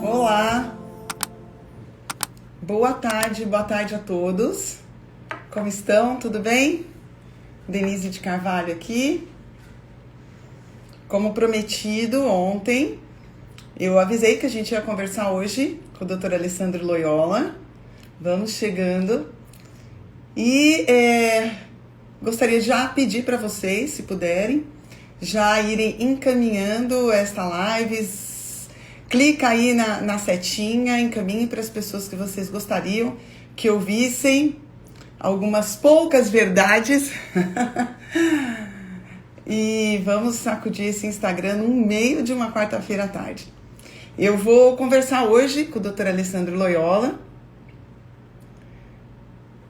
Olá, boa tarde a todos. Como estão? Tudo bem? Denise de Carvalho aqui. Como prometido ontem, eu avisei que a gente ia conversar hoje com o Dr. Alessandro Loyola. Vamos chegando. E gostaria de já pedir para vocês, se puderem, já irem encaminhando esta live. Clica aí na setinha, encaminhe para as pessoas que vocês gostariam que ouvissem algumas poucas verdades. E vamos sacudir esse Instagram no meio de uma quarta-feira à tarde. Eu vou conversar hoje com o Dr. Alessandro Loyola.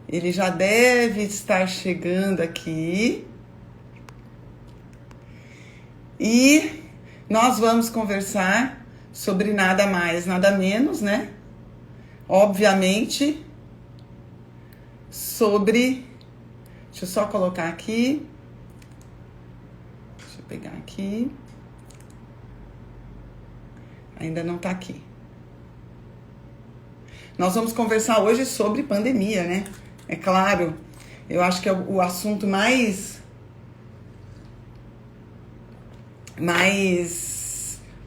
Ele já deve estar chegando aqui. E nós vamos conversar sobre nada mais, nada menos, né? Obviamente, sobre... Deixa eu só colocar aqui. Deixa eu pegar aqui. Ainda não tá aqui. Nós vamos conversar hoje sobre pandemia, né? É claro, eu acho que é o assunto mais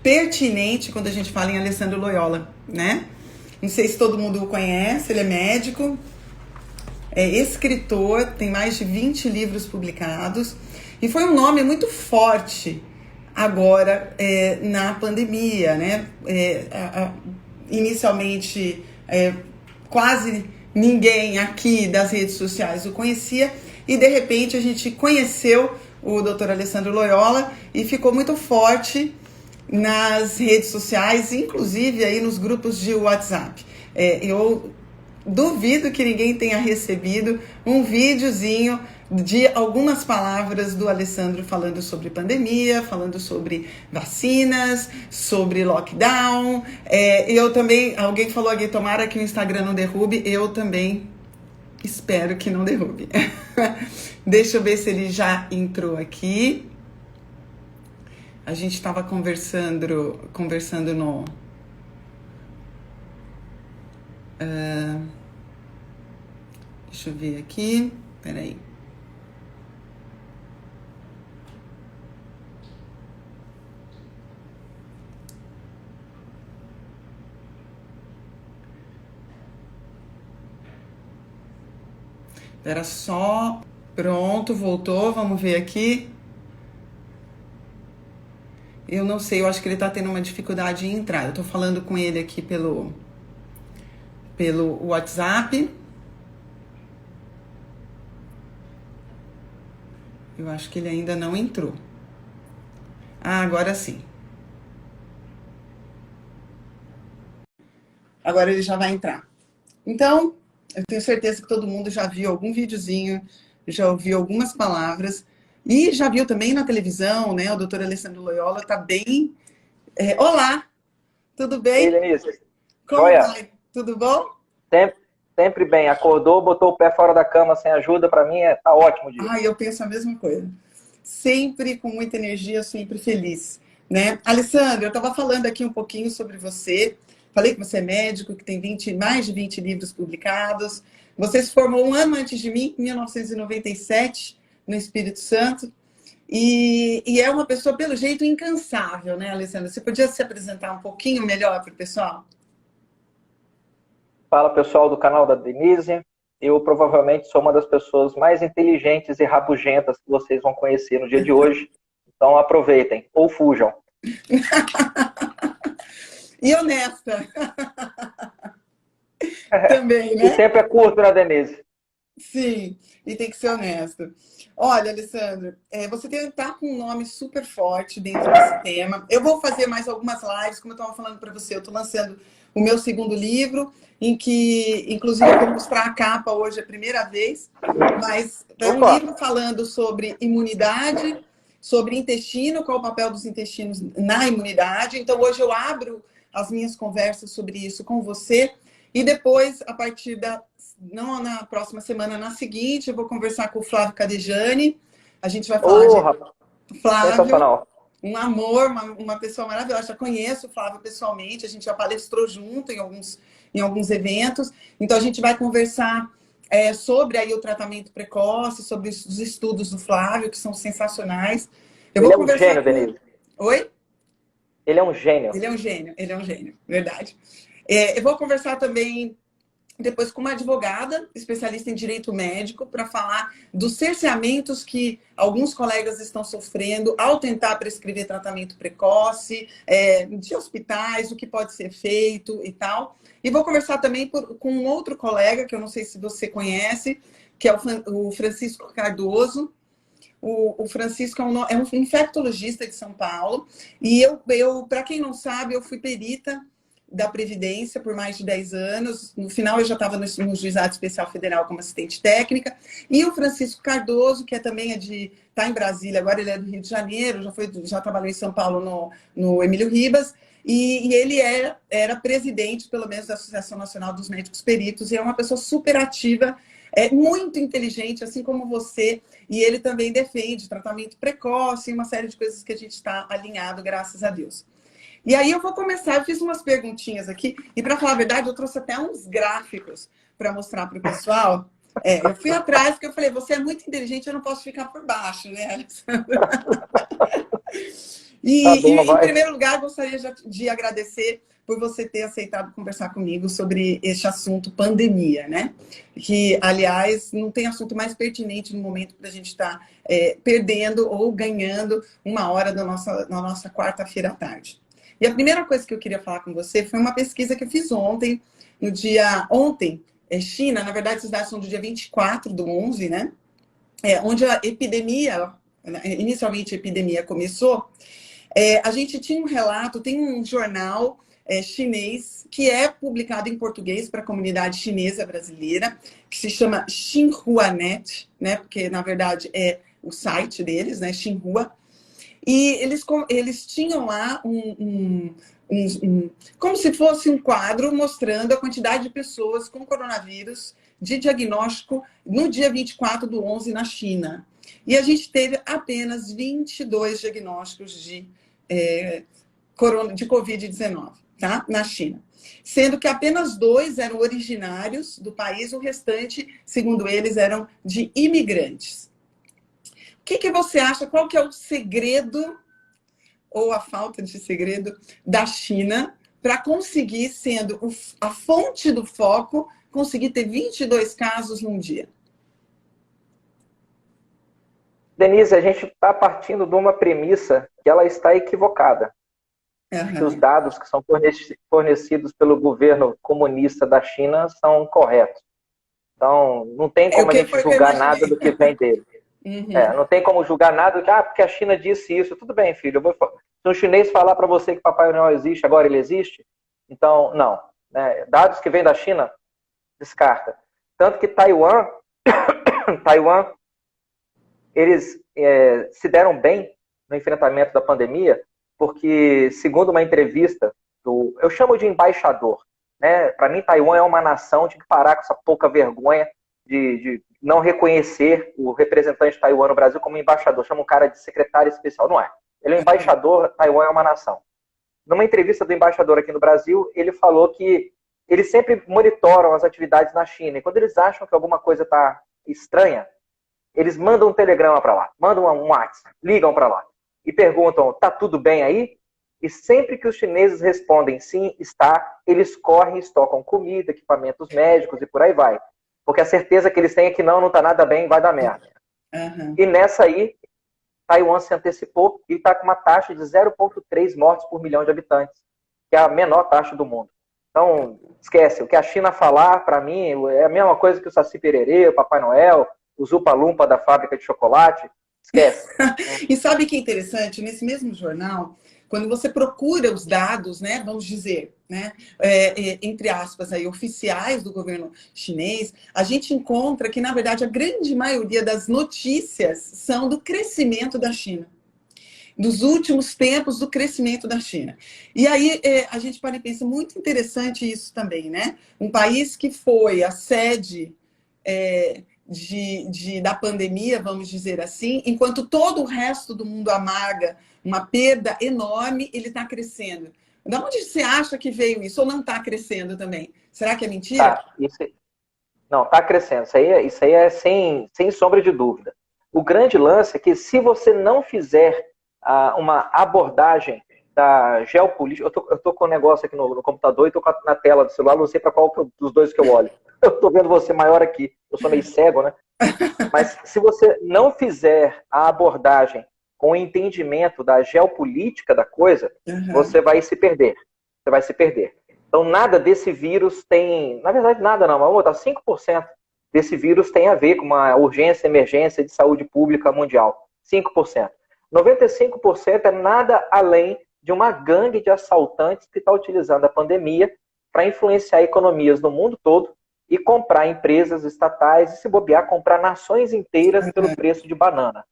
pertinente quando a gente fala em Alessandro Loyola, né? Não sei se todo mundo o conhece, ele é médico, é escritor, tem mais de 20 livros publicados e foi um nome muito forte agora na pandemia, né? Inicialmente, quase ninguém aqui das redes sociais o conhecia e de repente a gente conheceu o Dr. Alessandro Loyola e ficou muito forte nas redes sociais, inclusive aí nos grupos de WhatsApp. Eu duvido que ninguém tenha recebido um videozinho de algumas palavras do Alessandro falando sobre pandemia, falando sobre vacinas, sobre lockdown. Eu também, alguém falou aqui, tomara que o Instagram não derrube, eu também espero que não derrube. Deixa eu ver se ele já entrou aqui. A gente estava conversando no... deixa eu ver aqui, peraí. Era só... Pronto, voltou, vamos ver aqui. Eu não sei, eu acho que ele tá tendo uma dificuldade em entrar. Eu tô falando com ele aqui pelo WhatsApp. Eu acho que ele ainda não entrou. Ah, agora sim. Agora ele já vai entrar. Então, eu tenho certeza que todo mundo já viu algum videozinho, já ouviu algumas palavras e já viu também na televisão, né? O doutor Alessandro Loyola está bem... Olá, tudo bem? Ei, Denise. Como Joia? vai? Tudo bom? Sempre bem. Acordou, botou o pé fora da cama sem ajuda, para mim tá ótimo o dia. Eu penso a mesma coisa. Sempre com muita energia, sempre feliz, né? Alessandro, eu estava falando aqui um pouquinho sobre você. Falei que você é médico, que tem mais de 20 livros publicados. Você se formou um ano antes de mim, em 1997, no Espírito Santo. E é uma pessoa, pelo jeito, incansável, né, Alessandro? Você podia se apresentar um pouquinho melhor para o pessoal? Fala, pessoal do canal da Denise. Eu provavelmente sou uma das pessoas mais inteligentes e rabugentas que vocês vão conhecer no dia de hoje. Então aproveitem, ou fujam. E honesta. Também, né? E sempre é curto, né, Denise? Sim, e tem que ser honesto. Olha, Alessandro, você está com um nome super forte dentro desse tema. Eu vou fazer mais algumas lives, como eu estava falando para você. Eu estou lançando o meu segundo livro, em que, inclusive, eu vou mostrar a capa hoje a primeira vez. Mas é um livro falando sobre imunidade, sobre intestino, qual o papel dos intestinos na imunidade. Então, hoje eu abro as minhas conversas sobre isso com você. E depois, a partir não na próxima semana, na seguinte, eu vou conversar com o Flávio Cadejani. A gente vai falar Flávio, Sensacional. um amor, uma pessoa maravilhosa. Já conheço o Flávio pessoalmente, a gente já palestrou junto em alguns eventos. Então, a gente vai conversar sobre aí o tratamento precoce, sobre os estudos do Flávio, que são sensacionais. Eu Ele vou é um conversar gênio, com... Denise. Oi? Ele é um gênio. Ele é um gênio, verdade. Eu vou conversar também depois com uma advogada, especialista em direito médico, para falar dos cerceamentos que alguns colegas estão sofrendo ao tentar prescrever tratamento precoce, de hospitais, o que pode ser feito e tal. E vou conversar também com um outro colega, que eu não sei se você conhece, que é o Francisco Cardoso. O Francisco é um infectologista de São Paulo. E para quem não sabe, eu fui perita da Previdência por mais de 10 anos. No final, eu já estava no Juizado Especial Federal como assistente técnica. E o Francisco Cardoso, que também está em Brasília, agora ele é do Rio de Janeiro, já trabalhou em São Paulo no Emílio Ribas. E ele era presidente, pelo menos, da Associação Nacional dos Médicos Peritos, e é uma pessoa super ativa, muito inteligente, assim como você. E ele também defende tratamento precoce e uma série de coisas que a gente está alinhado, graças a Deus. E aí eu vou começar, eu fiz umas perguntinhas aqui, e para falar a verdade, eu trouxe até uns gráficos para mostrar para o pessoal. Eu fui atrás, porque eu falei, você é muito inteligente, eu não posso ficar por baixo, né, Alessandro? Tá bom, Em vai. primeiro lugar, gostaria de agradecer por você ter aceitado conversar comigo sobre este assunto pandemia, né? Que, aliás, não tem assunto mais pertinente no momento que a gente está perdendo ou ganhando uma hora na nossa quarta-feira à tarde. E a primeira coisa que eu queria falar com você foi uma pesquisa que eu fiz ontem, China, na verdade, esses dados são do dia 24/11, né? Onde a epidemia, inicialmente a epidemia começou. A gente tinha um relato, tem um jornal chinês que é publicado em português para a comunidade chinesa brasileira, que se chama Xinhuanet, né? Porque, na verdade, é o site deles, né? Xinhua. E eles tinham lá como se fosse um quadro mostrando a quantidade de pessoas com coronavírus de diagnóstico no dia 24/11 na China. E a gente teve apenas 22 diagnósticos de Covid-19, tá? Na China. Sendo que apenas 2 eram originários do país, o restante, segundo eles, eram de imigrantes. O que você acha? Qual que é o segredo, ou a falta de segredo, da China para conseguir, sendo a fonte do foco, conseguir ter 22 casos num dia? Denise, a gente está partindo de uma premissa que ela está equivocada. Acho que os dados que são fornecidos pelo governo comunista da China são corretos. Então, não tem como a gente julgar nada do que vem dele. Uhum. Não tem como julgar nada porque a China disse isso. Tudo bem, filho. Se um chinês falar para você que Papai Noel existe, agora ele existe? Então, não. Dados que vêm da China, descarta. Tanto que Taiwan, eles se deram bem no enfrentamento da pandemia, porque, segundo uma entrevista eu chamo de embaixador, né? Para mim, Taiwan é uma nação, tinha que parar com essa pouca vergonha de não reconhecer o representante de Taiwan no Brasil como embaixador. Chama um cara de secretário especial, não é. Ele é um embaixador, Taiwan é uma nação. Numa entrevista do embaixador aqui no Brasil, ele falou que eles sempre monitoram as atividades na China, e quando eles acham que alguma coisa está estranha, eles mandam um telegrama para lá, mandam um WhatsApp, ligam para lá e perguntam, tá tudo bem aí? E sempre que os chineses respondem sim, está, eles correm e estocam comida, equipamentos médicos e por aí vai. Porque a certeza que eles têm é que não está nada bem, vai dar merda. Uhum. E nessa aí, Taiwan se antecipou e está com uma taxa de 0,3 mortes por milhão de habitantes, que é a menor taxa do mundo. Então, esquece, o que a China falar, para mim, é a mesma coisa que o Saci Pererê, o Papai Noel, o Zupa-Lumpa da fábrica de chocolate, esquece. E sabe que é interessante? Nesse mesmo jornal, quando você procura os dados, né, vamos dizer, né, entre aspas, aí, oficiais do governo chinês, a gente encontra que, na verdade, a grande maioria das notícias são do crescimento da China. Dos últimos tempos do crescimento da China. E aí a gente para e pensa, muito interessante isso também, né? Um país que foi a sede da pandemia, vamos dizer assim, enquanto todo o resto do mundo amarga uma perda enorme, ele está crescendo. De onde você acha que veio isso? Ou não está crescendo também? Será que é mentira? Tá, não, está crescendo. Isso aí é sem sombra de dúvida. O grande lance é que se você não fizer uma abordagem da geopolítica. Eu tô com um negócio aqui no computador e tô na tela do celular, não sei para qual dos dois que eu olho. Eu tô vendo você maior aqui. Eu sou meio cego, né? Mas se você não fizer a abordagem com o entendimento da geopolítica da coisa, você vai se perder. Você vai se perder. Então, nada desse vírus tem... Na verdade, nada não. Mas, tá, 5% desse vírus tem a ver com uma urgência, emergência de saúde pública mundial. 5%. 95% é nada além de uma gangue de assaltantes que está utilizando a pandemia para influenciar economias no mundo todo e comprar empresas estatais e, se bobear, comprar nações inteiras pelo preço de banana.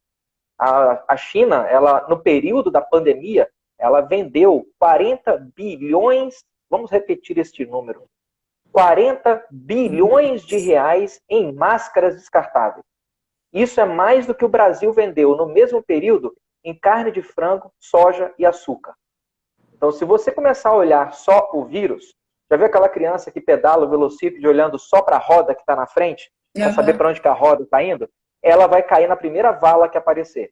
A China, ela, no período da pandemia, ela vendeu 40 bilhões, vamos repetir este número, 40 bilhões de reais em máscaras descartáveis. Isso é mais do que o Brasil vendeu no mesmo período em carne de frango, soja e açúcar. Então, se você começar a olhar só o vírus, já viu aquela criança que pedala o velocípede olhando só para a roda que está na frente, para saber para onde que a roda está indo? Ela vai cair na primeira vala que aparecer.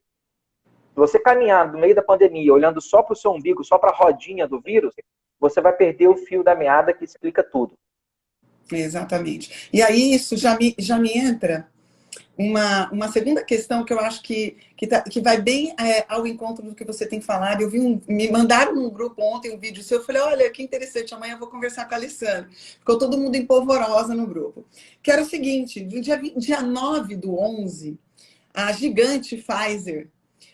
Se você caminhar no meio da pandemia olhando só para o seu umbigo, só para a rodinha do vírus, você vai perder o fio da meada que explica tudo. Exatamente. E aí isso já me entra uma segunda questão que eu acho que vai bem ao encontro do que você tem falado. Me mandaram num grupo ontem um vídeo seu, eu falei, olha, que interessante, amanhã eu vou conversar com a Alessandra. Ficou todo mundo empolvorosa no grupo. Que era o seguinte, no dia 9/11, a gigante Pfizer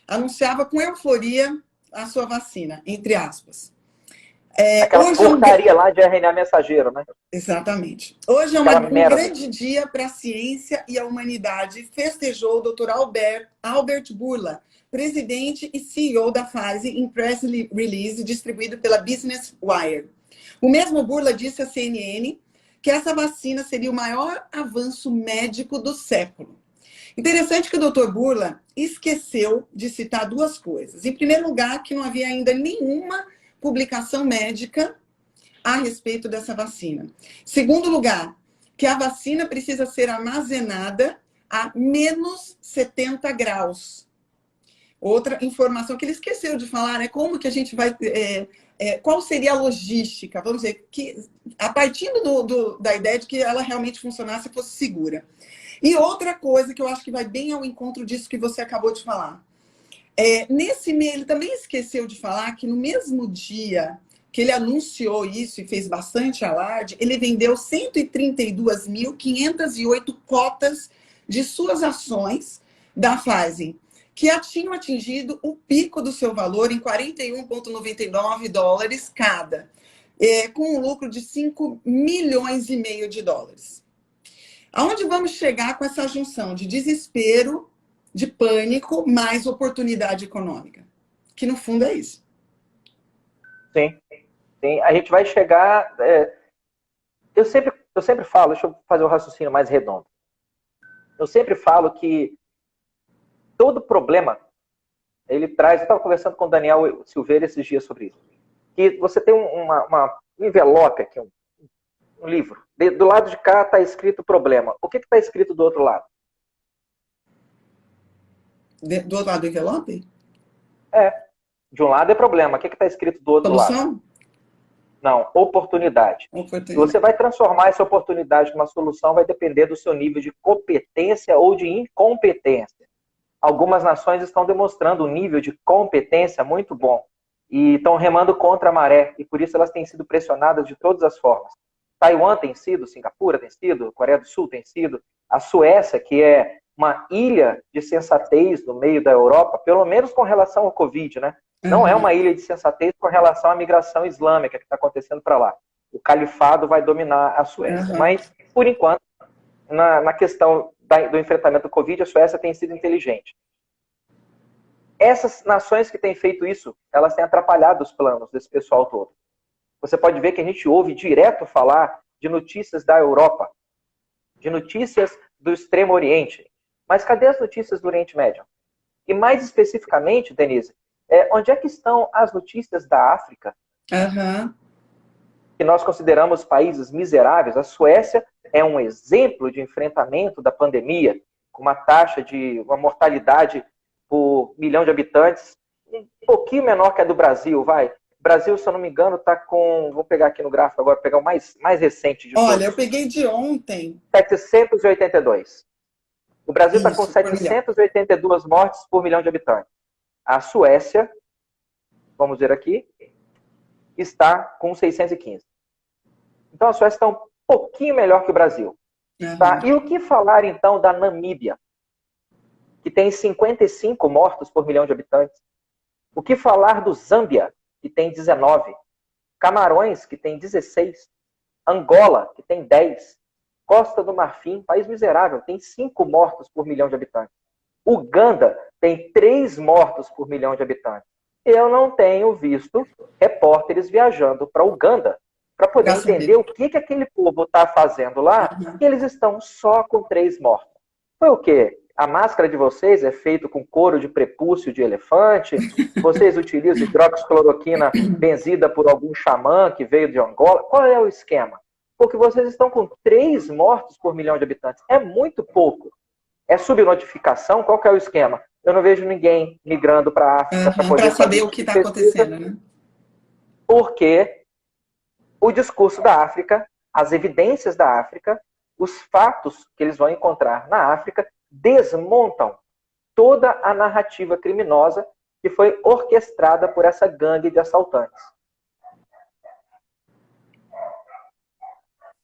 anunciava com euforia a sua vacina, entre aspas. Aquela porcaria lá de RNA mensageiro, né? Exatamente. Hoje é um grande dia para a ciência e a humanidade. Festejou o Dr. Albert Bourla, presidente e CEO da Pfizer, em press release distribuído pela Business Wire. O mesmo Bourla disse à CNN que essa vacina seria o maior avanço médico do século. Interessante que o Dr. Bourla esqueceu de citar duas coisas. Em primeiro lugar, que não havia ainda nenhuma publicação médica a respeito dessa vacina. Segundo lugar, que a vacina precisa ser armazenada a menos 70 graus. Outra informação que ele esqueceu de falar, né? Como que a gente vai... qual seria a logística? Vamos dizer, que, a partir da ideia de que ela realmente funcionasse e fosse segura. E outra coisa que eu acho que vai bem ao encontro disso que você acabou de falar. Nesse meio, ele também esqueceu de falar que no mesmo dia que ele anunciou isso e fez bastante alarde, ele vendeu 132.508 cotas de suas ações da Pfizer, que já tinham atingido o pico do seu valor em 41,99 dólares cada, com um lucro de 5,5 milhões de dólares. Aonde vamos chegar com essa junção de desespero, de pânico, mais oportunidade econômica? Que no fundo é isso. Sim. Sim. A gente vai chegar... Eu sempre falo, deixa eu fazer o raciocínio mais redondo. Eu sempre falo que todo problema, ele traz... Eu estava conversando com o Daniel Silveira esses dias sobre isso. Que você tem um envelope aqui, um livro. Do lado de cá está escrito problema. O que está escrito do outro lado? Do outro lado do envelope? De um lado é problema. O que está escrito do outro Solução? lado? Não, oportunidade. Se você vai transformar essa oportunidade numa solução, vai depender do seu nível de competência ou de incompetência. Algumas nações estão demonstrando um nível de competência muito bom e estão remando contra a maré, e por isso elas têm sido pressionadas de todas as formas. Taiwan tem sido, Singapura tem sido, Coreia do Sul tem sido, a Suécia, que é uma ilha de sensatez no meio da Europa, pelo menos com relação ao Covid, né? Não é uma ilha de sensatez com relação à migração islâmica que está acontecendo para lá. O califado vai dominar a Suécia. Mas, por enquanto, na questão do enfrentamento do Covid, a Suécia tem sido inteligente. Essas nações que têm feito isso, elas têm atrapalhado os planos desse pessoal todo. Você pode ver que a gente ouve direto falar de notícias da Europa, de notícias do Extremo Oriente. Mas cadê as notícias do Oriente Médio? E mais especificamente, Denise, onde é que estão as notícias da África? Aham. Que nós consideramos países miseráveis. A Suécia é um exemplo de enfrentamento da pandemia, com uma taxa de uma mortalidade por milhão de habitantes um pouquinho menor que a do Brasil, vai. O Brasil, se eu não me engano, está com... Vou pegar aqui no gráfico agora, pegar o mais recente de Olha, todos. eu peguei de ontem. 782. O Brasil está com Isso, por milhão. 782 mortes por milhão de habitantes. A Suécia, vamos ver aqui, está com 615. Então a Suécia está um pouquinho melhor que o Brasil. Tá? E o que falar então da Namíbia, que tem 55 mortos por milhão de habitantes? O que falar do Zâmbia, que tem 19? Camarões, que tem 16? Angola, que tem 10? Costa do Marfim, país miserável, tem 5 mortos por milhão de habitantes. Uganda tem 3 mortos por milhão de habitantes. Eu não tenho visto repórteres viajando para Uganda para poder entender o que aquele povo está fazendo lá, e eles estão só com 3 mortos. Foi o quê? A máscara de vocês é feita com couro de prepúcio de elefante? Vocês utilizam hidroxicloroquina benzida por algum xamã que veio de Angola? Qual é o esquema? Porque vocês estão com 3 mortos por milhão de habitantes. É muito pouco. É subnotificação? Qual que é o esquema? Eu não vejo ninguém migrando para a África para poder saber o que está acontecendo, né? Porque o discurso da África, as evidências da África, os fatos que eles vão encontrar na África desmontam toda a narrativa criminosa que foi orquestrada por essa gangue de assaltantes.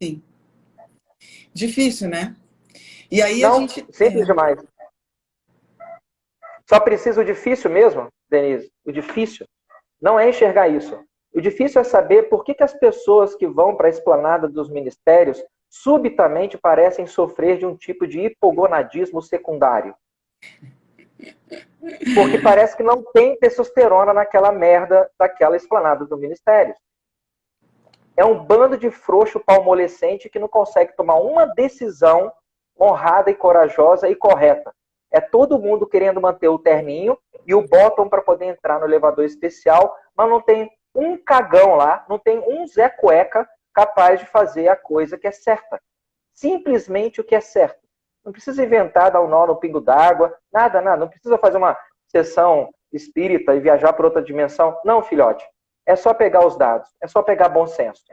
Sim. Difícil, né? E aí Não, a gente... simples demais. Só precisa o difícil mesmo, Denise. O difícil não é enxergar isso. O difícil é saber por que as pessoas que vão para a esplanada dos ministérios subitamente parecem sofrer de um tipo de hipogonadismo secundário. Porque parece que não tem testosterona naquela merda daquela esplanada do ministério. É um bando de frouxo palmolescente que não consegue tomar uma decisão honrada e corajosa e correta. É todo mundo querendo manter o terninho e o bottom para poder entrar no elevador especial, mas não tem um cagão lá, não tem um Zé Cueca capaz de fazer a coisa que é certa. Simplesmente o que é certo. Não precisa inventar, dar um nó no pingo d'água, nada. Não precisa fazer uma sessão espírita e viajar para outra dimensão. Não, filhote. É só pegar os dados, é só pegar bom senso.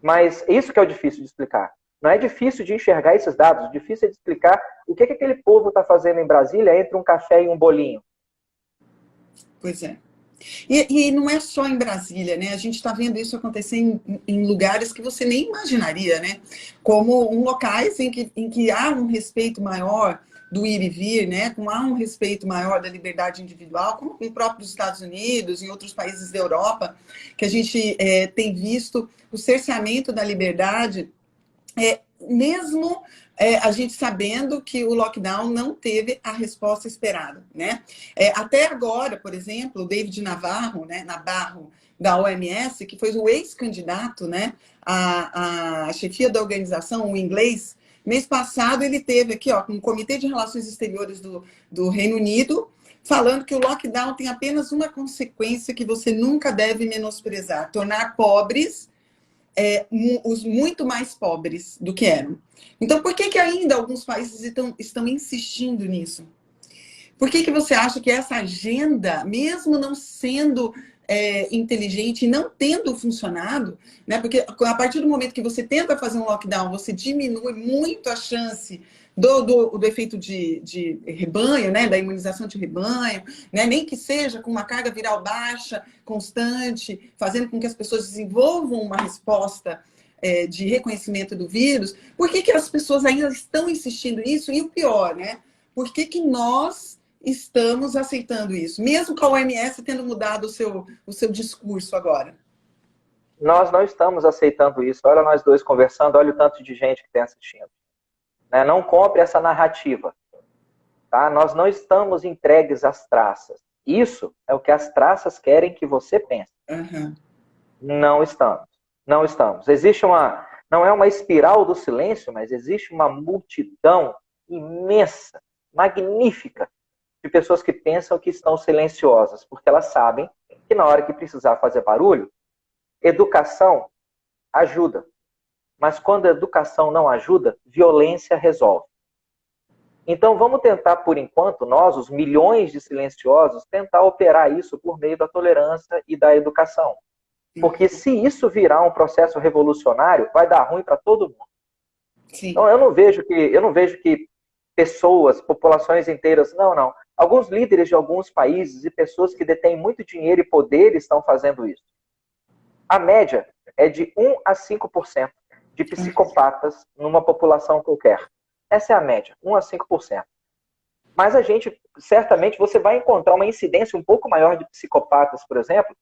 Mas isso que é o difícil de explicar. Não é difícil de enxergar esses dados, o difícil é de explicar o que aquele povo está fazendo em Brasília entre um café e um bolinho. Pois é. E não é só em Brasília, né? A gente está vendo isso acontecer em lugares que você nem imaginaria, né? Como locais em que há um respeito maior do ir e vir, né? Como há um respeito maior da liberdade individual, como no próprio Estados Unidos, em outros países da Europa, que a gente tem visto o cerceamento da liberdade, mesmo a gente sabendo que o lockdown não teve a resposta esperada, né? Até agora, por exemplo, o David Navarro, né, Navarro, da OMS, que foi o ex-candidato, né, à chefia da organização, o inglês, mês passado ele teve aqui, ó, com o Comitê de Relações Exteriores do Reino Unido, falando que o lockdown tem apenas uma consequência que você nunca deve menosprezar: tornar pobres os muito mais pobres do que eram. Então, por que ainda alguns países estão insistindo nisso? Por que você acha que essa agenda, mesmo não sendo inteligente e não tendo funcionado, né? Porque a partir do momento que você tenta fazer um lockdown, você diminui muito a chance do efeito de rebanho, né? Da imunização de rebanho, né? Nem que seja com uma carga viral baixa, constante, fazendo com que as pessoas desenvolvam uma resposta de reconhecimento do vírus. Por que as pessoas ainda estão insistindo nisso? E o pior, né? Por que nós estamos aceitando isso, mesmo com a OMS tendo mudado o seu discurso agora? Nós não estamos aceitando isso. Olha nós dois conversando, olha o tanto de gente que tem assistindo. Né? Não compre essa narrativa. Tá? Nós não estamos entregues às traças. Isso é o que as traças querem que você pense. Uhum. Não estamos. Não estamos. Existe não é uma espiral do silêncio, mas existe uma multidão imensa, magnífica, de pessoas que pensam que estão silenciosas, porque elas sabem que na hora que precisar fazer barulho, educação ajuda. Mas quando a educação não ajuda, violência resolve. Então vamos tentar, por enquanto, nós, os milhões de silenciosos, tentar operar isso por meio da tolerância e da educação. Porque se isso virar um processo revolucionário, vai dar ruim para todo mundo. Sim. Então eu não vejo que pessoas, populações inteiras, não. Alguns líderes de alguns países e pessoas que detêm muito dinheiro e poder estão fazendo isso. A média é de 1 a 5% de psicopatas numa população qualquer. Essa é a média, 1 a 5%. Mas a gente, certamente, você vai encontrar uma incidência um pouco maior de psicopatas, por exemplo,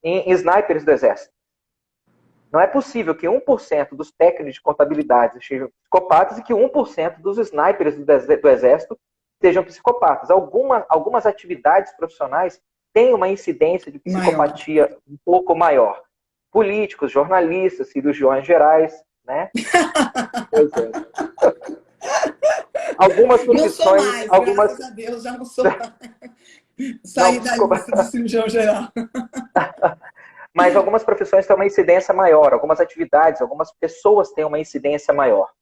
em snipers do Exército. Não é possível que 1% dos técnicos de contabilidade sejam psicopatas e que 1% dos snipers do Exército sejam psicopatas. Algumas atividades profissionais têm uma incidência de psicopatia um pouco maior. Políticos, jornalistas, cirurgiões gerais, né? Pois é. Algumas profissões... Não sou mais, graças a Deus, já não sou mais. Saí da lista do cirurgião geral. Mas algumas profissões têm uma incidência maior, algumas atividades, algumas pessoas têm uma incidência maior.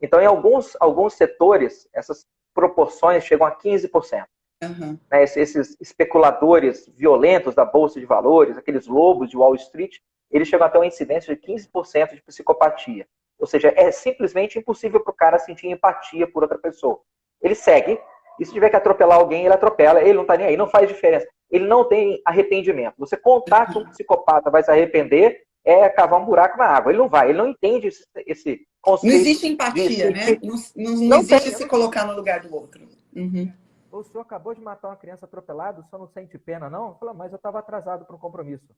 Então, em alguns setores, essas proporções chegam a 15%. Uhum. Né, esses especuladores violentos da Bolsa de Valores, aqueles lobos de Wall Street, eles chegam até uma incidência de 15% de psicopatia. Ou seja, é simplesmente impossível para o cara sentir empatia por outra pessoa. Ele segue, e se tiver que atropelar alguém, ele atropela, ele não está nem aí, não faz diferença. Ele não tem arrependimento. Você contar que um psicopata vai se arrepender é cavar um buraco na água. Ele não vai, ele não entende esse conceito. Não existe empatia, né? Não existe se colocar no lugar do outro. Uhum. O senhor acabou de matar uma criança atropelada, o senhor não sente pena, não? Fala, mas eu estava atrasado para um compromisso.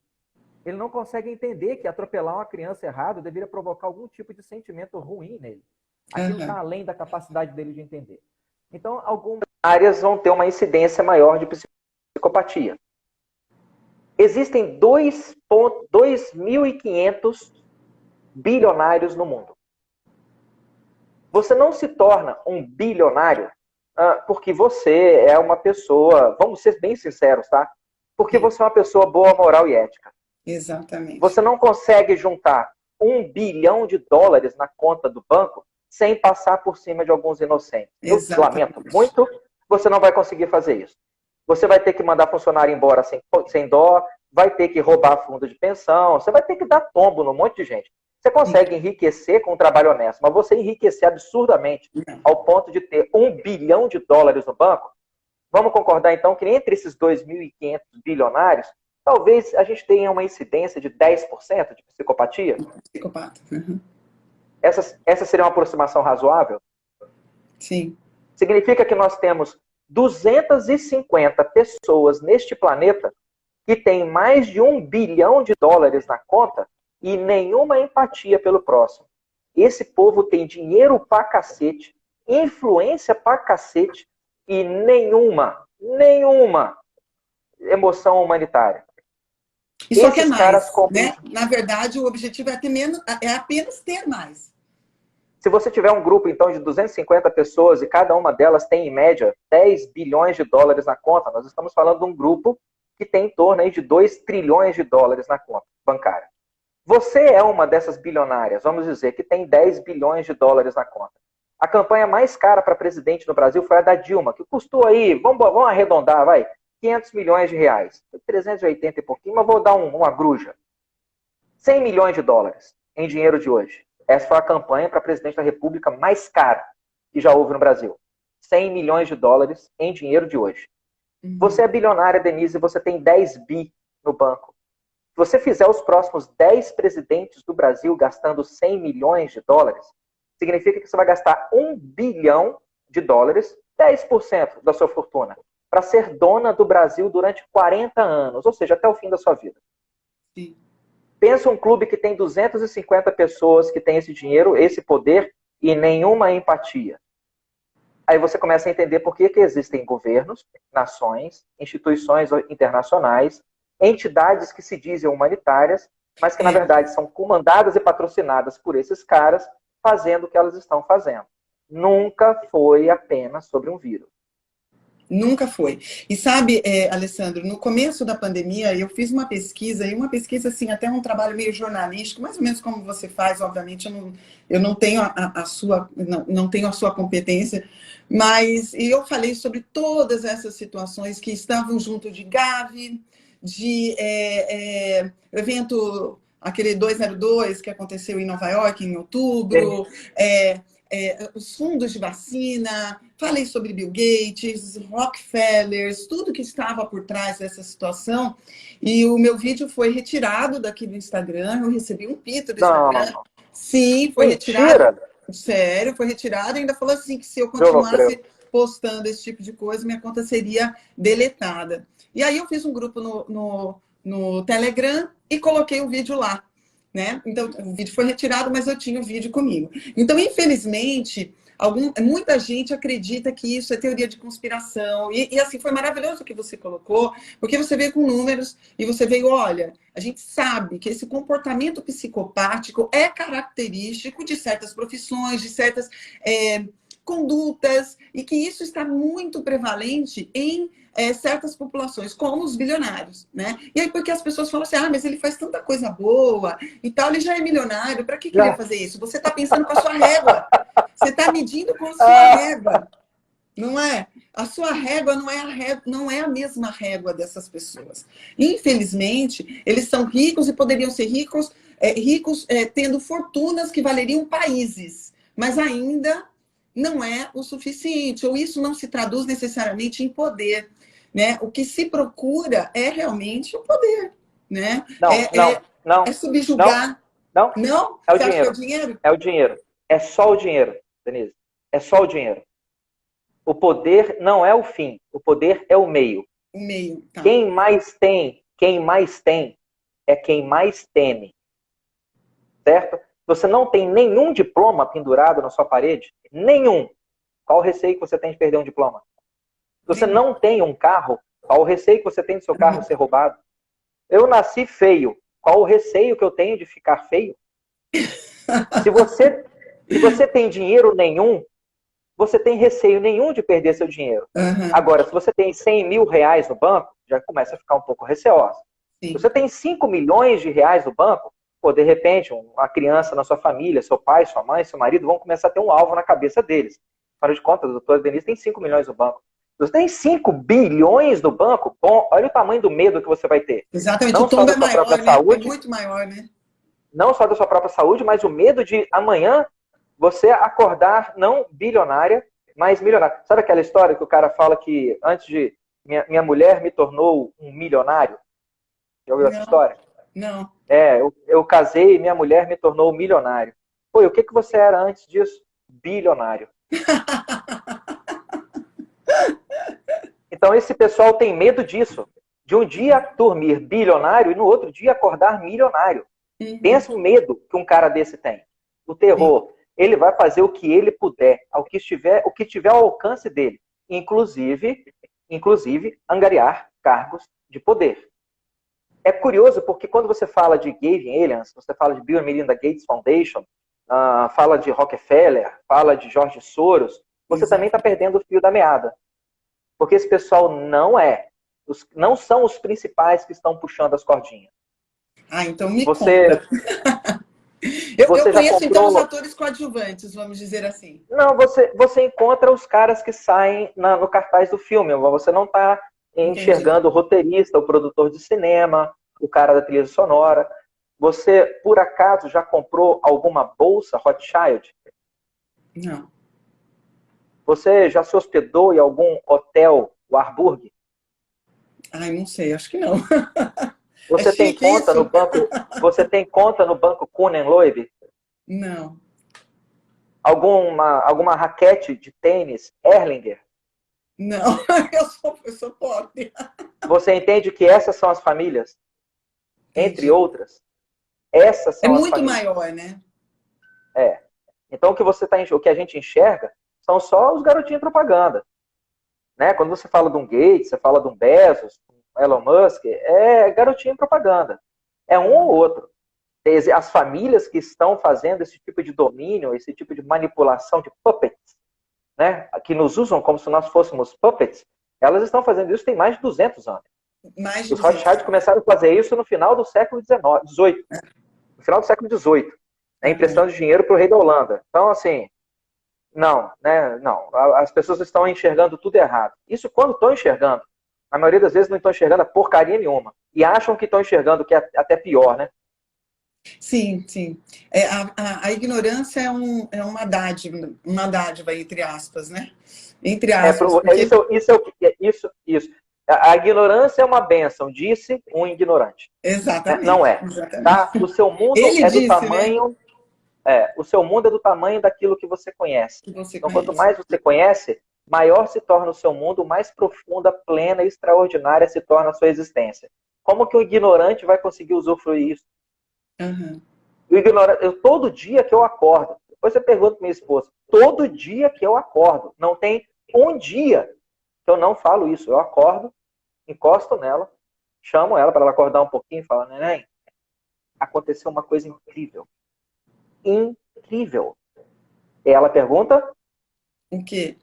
Ele não consegue entender que atropelar uma criança errado deveria provocar algum tipo de sentimento ruim nele. Aquilo está além da capacidade dele de entender. Então, algumas áreas vão ter uma incidência maior de psicopatia. Existem 2.500 bilionários no mundo. Você não se torna um bilionário porque você é uma pessoa, vamos ser bem sinceros, tá? Porque você é uma pessoa boa, moral e ética. Exatamente. Você não consegue juntar $1 bilhão na conta do banco sem passar por cima de alguns inocentes. Eu lamento muito, você não vai conseguir fazer isso. Você vai ter que mandar funcionário embora sem dó, vai ter que roubar fundo de pensão, você vai ter que dar tombo num monte de gente. Você consegue enriquecer com um trabalho honesto, mas você enriquecer absurdamente ao ponto de ter $1 bilhão no banco, vamos concordar então que entre esses 2.500 bilionários, talvez a gente tenha uma incidência de 10% de psicopatia? Psicopata. Uhum. Essa seria uma aproximação razoável? Sim. Significa que nós temos 250 pessoas neste planeta que têm mais de $1 bilhão na conta e nenhuma empatia pelo próximo. Esse povo tem dinheiro pra cacete, influência pra cacete e nenhuma emoção humanitária. E só quer mais, né? Na verdade, o objetivo é apenas ter mais. Se você tiver um grupo, então, de 250 pessoas e cada uma delas tem, em média, $10 bilhões na conta, nós estamos falando de um grupo que tem em torno aí de $2 trilhões na conta bancária. Você é uma dessas bilionárias, vamos dizer, que tem $10 bilhões na conta. A campanha mais cara para presidente no Brasil foi a da Dilma, que custou aí, vamos arredondar, vai, $500 milhões. 380 e pouquinho, mas vou dar uma gruja. $100 milhões em dinheiro de hoje. Essa foi a campanha para presidente da República mais cara que já houve no Brasil. $100 milhões em dinheiro de hoje. Uhum. Você é bilionária, Denise, e você tem 10 bi no banco. Se você fizer os próximos 10 presidentes do Brasil gastando $100 milhões, significa que você vai gastar $1 bilhão, 10% da sua fortuna, para ser dona do Brasil durante 40 anos, ou seja, até o fim da sua vida. Sim. Pensa um clube que tem 250 pessoas que têm esse dinheiro, esse poder e nenhuma empatia. Aí você começa a entender por que existem governos, nações, instituições internacionais, entidades que se dizem humanitárias, mas que na verdade são comandadas e patrocinadas por esses caras fazendo o que elas estão fazendo. nunca foi apenas sobre um vírus. Nunca foi. E sabe, Alessandro, no começo da pandemia, eu fiz uma pesquisa, e uma pesquisa, assim, até um trabalho meio jornalístico, mais ou menos como você faz, obviamente, eu não tenho a sua, não tenho a sua competência, mas e eu falei sobre todas essas situações que estavam junto de Gavi, de evento, aquele 202 que aconteceu em Nova York em outubro, os fundos de vacina, falei sobre Bill Gates, Rockefellers, tudo que estava por trás dessa situação. E o meu vídeo foi retirado daqui do Instagram, eu recebi um pito do Instagram. Não. Sim, foi retirado. Mentira! Sério, foi retirado. E ainda falou assim que se eu Eu não creio. continuasse postando esse tipo de coisa, minha conta seria deletada. E aí eu fiz um grupo no Telegram e coloquei o vídeo lá. Né? Então, o vídeo foi retirado, mas eu tinha o vídeo comigo. Então, infelizmente, muita gente acredita que isso é teoria de conspiração. E assim, foi maravilhoso o que você colocou, porque você veio com números e você veio, olha, a gente sabe que esse comportamento psicopático é característico de certas profissões, de certas condutas, e que isso está muito prevalente em certas populações, como os bilionários, né? E aí, porque as pessoas falam assim, mas ele faz tanta coisa boa e tal, ele já é milionário, para que ele ia fazer isso? Você está pensando com a sua régua, você está medindo com a sua régua, não é? A sua régua não é a mesma régua dessas pessoas. Infelizmente, eles são ricos e poderiam ser ricos tendo fortunas que valeriam países, mas ainda não é o suficiente, ou isso não se traduz necessariamente em poder. Né? O que se procura é realmente o poder. Né? Não. É subjugar. Não? Não? É o Você acha que é dinheiro. o dinheiro? É o dinheiro. É só o dinheiro, Denise. É só o dinheiro. O poder não é o fim. O poder é o meio. O meio. Tá. Quem mais tem é quem mais teme. Certo? Você não tem nenhum diploma pendurado na sua parede? Nenhum. Qual o receio que você tem de perder um diploma? Você não tem um carro? Qual o receio que você tem do seu carro ser roubado? Eu nasci feio. Qual o receio que eu tenho de ficar feio? Se você tem dinheiro nenhum, você tem receio nenhum de perder seu dinheiro. Uhum. Agora, se você tem 100 mil reais no banco, já começa a ficar um pouco receosa. Sim. Se você tem 5 milhões de reais no banco, de repente, uma criança na sua família, seu pai, sua mãe, seu marido, vão começar a ter um alvo na cabeça deles. Afinal de contas, a doutora Denise tem 5 milhões no banco. Você tem 5 bilhões no banco? Bom, olha o tamanho do medo que você vai ter. Exatamente, não o tombo só da é sua maior, própria né? saúde, É muito maior, né? Não só da sua própria saúde, mas o medo de amanhã você acordar não bilionária, mas milionária. Sabe aquela história que o cara fala que antes de minha mulher me tornou um milionário? Já ouviu essa história? Não. Eu casei e minha mulher me tornou um milionário. Pô, e o que você era antes disso? Bilionário. Então esse pessoal tem medo disso. De um dia dormir bilionário e no outro dia acordar milionário. Uhum. Pensa o medo que um cara desse tem. O terror. Ele vai fazer o que ele puder, o que tiver ao alcance dele. Inclusive angariar cargos de poder. É curioso porque quando você fala de Gavin Alliance, você fala de Bill and Melinda Gates Foundation, fala de Rockefeller, fala de George Soros, você também está perdendo o fio da meada. Porque esse pessoal não são os principais que estão puxando as cordinhas. Então me conta. Eu conheço então os atores coadjuvantes, vamos dizer assim. Não, você encontra os caras que saem no cartaz do filme. Você não está enxergando o roteirista, o produtor de cinema, o cara da trilha sonora. Você, por acaso, já comprou alguma bolsa Rothschild? Não. Você já se hospedou em algum hotel Warburg? Não sei, acho que não. Você tem conta no banco? Você tem conta no banco Kuhn Loeb? Não. Alguma raquete de tênis Erlinger? Não, eu sou pobre. Você entende que essas são as famílias? Entendi. Entre outras. Essas são as famílias. É muito maior, né? Então o que a gente enxerga são só os garotinhos propaganda. Né? Quando você fala de um Gates, você fala de um Bezos, Elon Musk, é garotinho propaganda. É um ou outro. As famílias que estão fazendo esse tipo de domínio, esse tipo de manipulação de puppets, né, que nos usam como se nós fôssemos puppets, elas estão fazendo isso tem mais de 200 anos. Mais de Os 200 Rothschild começaram a fazer isso no final do século XVIII. No final do século XVIII. Né, emprestando dinheiro para o rei da Holanda. Então, assim, não, né, não. As pessoas estão enxergando tudo errado. Isso quando estão enxergando. A maioria das vezes não estão enxergando a porcaria nenhuma. E acham que estão enxergando, que é até pior, né? Sim, sim. A ignorância é uma dádiva, entre aspas, né? Entre aspas, porque... Isso. A ignorância é uma bênção, disse um ignorante. Né? Não Exatamente, é. exatamente. Tá? O seu mundo Ele é do disse, né? tamanho... o seu mundo é do tamanho daquilo que você conhece. Que você Então, quanto conhece. mais você conhece, maior se torna o seu mundo, mais profunda, plena e extraordinária se torna a sua existência. Como que o ignorante vai conseguir usufruir isso? Uhum. Todo dia que eu acordo, depois você pergunta para minha esposa, todo dia que eu acordo, não tem um dia que eu não falo isso. Eu acordo, encosto nela, chamo ela para ela acordar um pouquinho e falo, neném, aconteceu uma coisa incrível. Incrível. E ela pergunta, O quê?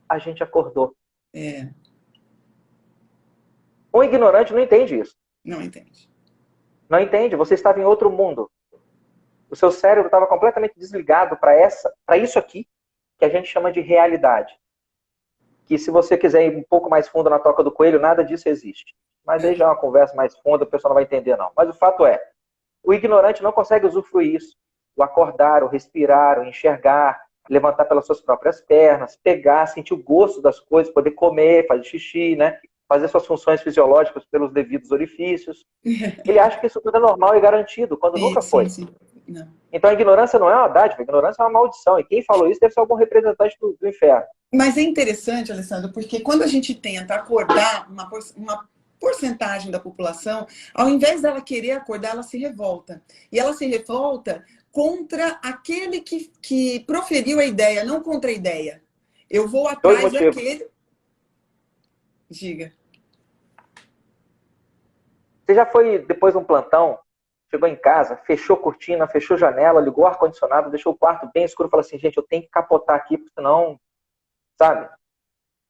a gente acordou. É, Um ignorante não entende isso. não entende. Não entende, você estava em outro mundo. O seu cérebro estava completamente desligado para isso aqui, que a gente chama de realidade. Que se você quiser ir um pouco mais fundo na toca do coelho, nada disso existe. Mas aí já é uma conversa mais funda, o pessoal não vai entender não. Mas o fato é, o ignorante não consegue usufruir isso. O acordar, o respirar, o enxergar, levantar pelas suas próprias pernas, pegar, sentir o gosto das coisas, poder comer, fazer xixi, né? Fazer suas funções fisiológicas pelos devidos orifícios. Ele acha que isso tudo é normal e garantido, quando nunca foi. Sim. Não. Então a ignorância não é uma dádiva, a ignorância é uma maldição. E quem falou isso deve ser algum representante do inferno. Mas é interessante, Alessandro, porque quando a gente tenta acordar uma porcentagem da população, ao invés dela querer acordar, ela se revolta. E ela se revolta contra aquele que proferiu a ideia, não contra a ideia. Eu vou atrás daquele... Diga. Você já foi, depois de um plantão, chegou em casa, fechou cortina, fechou janela, ligou o ar-condicionado, deixou o quarto bem escuro e falou assim, gente, eu tenho que capotar aqui, porque senão, sabe?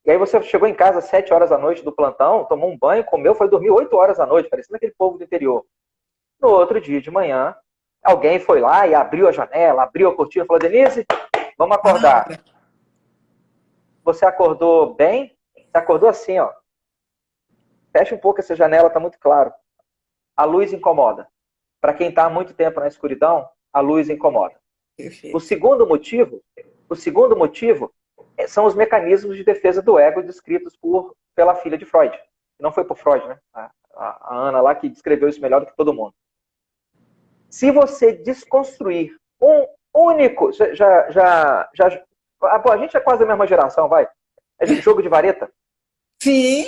E aí você chegou em casa às 7 horas da noite do plantão, tomou um banho, comeu, foi dormir 8 horas da noite, parecendo aquele povo do interior. No outro dia de manhã, alguém foi lá e abriu a janela, abriu a cortina e falou, Denise, vamos acordar. Você acordou bem? Você acordou assim, ó. Fecha um pouco essa janela, tá muito claro. A luz incomoda. Para quem está há muito tempo na escuridão, a luz incomoda. Perfeito. O segundo motivo são os mecanismos de defesa do ego descritos pela filha de Freud. Não foi por Freud, né? A Ana lá que descreveu isso melhor do que todo mundo. Se você desconstruir um único... a gente é quase a mesma geração, vai. É jogo de vareta. Sim,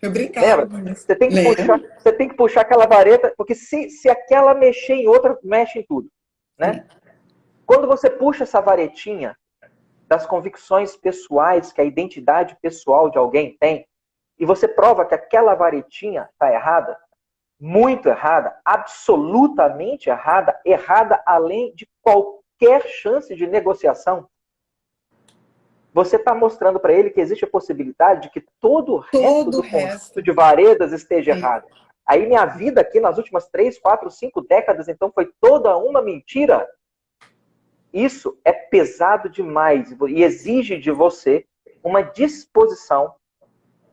eu brincava. Lembra? Você tem que puxar aquela vareta, porque se aquela mexer em outra, mexe em tudo. Né? Quando você puxa essa varetinha das convicções pessoais que a identidade pessoal de alguém tem, e você prova que aquela varetinha está errada, muito errada, absolutamente errada, errada além de qualquer chance de negociação, você está mostrando para ele que existe a possibilidade de que todo o resto do conjunto de varedas esteja errado. Aí minha vida aqui nas últimas 3, 4, 5 décadas, então, foi toda uma mentira. Isso é pesado demais e exige de você uma disposição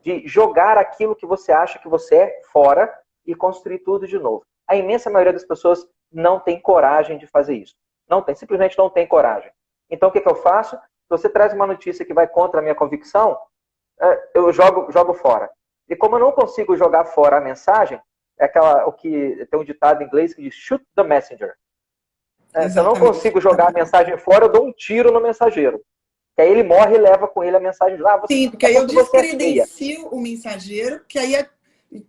de jogar aquilo que você acha que você é fora e construir tudo de novo. A imensa maioria das pessoas não tem coragem de fazer isso. Não tem, simplesmente não tem coragem. Então, o que eu faço? Se você traz uma notícia que vai contra a minha convicção, eu jogo fora. E como eu não consigo jogar fora a mensagem, tem um ditado em inglês que diz shoot the messenger. Se eu não consigo jogar a mensagem fora, eu dou um tiro no mensageiro. Que aí ele morre e leva com ele a mensagem. Sim, porque aí eu descredencio o mensageiro, que aí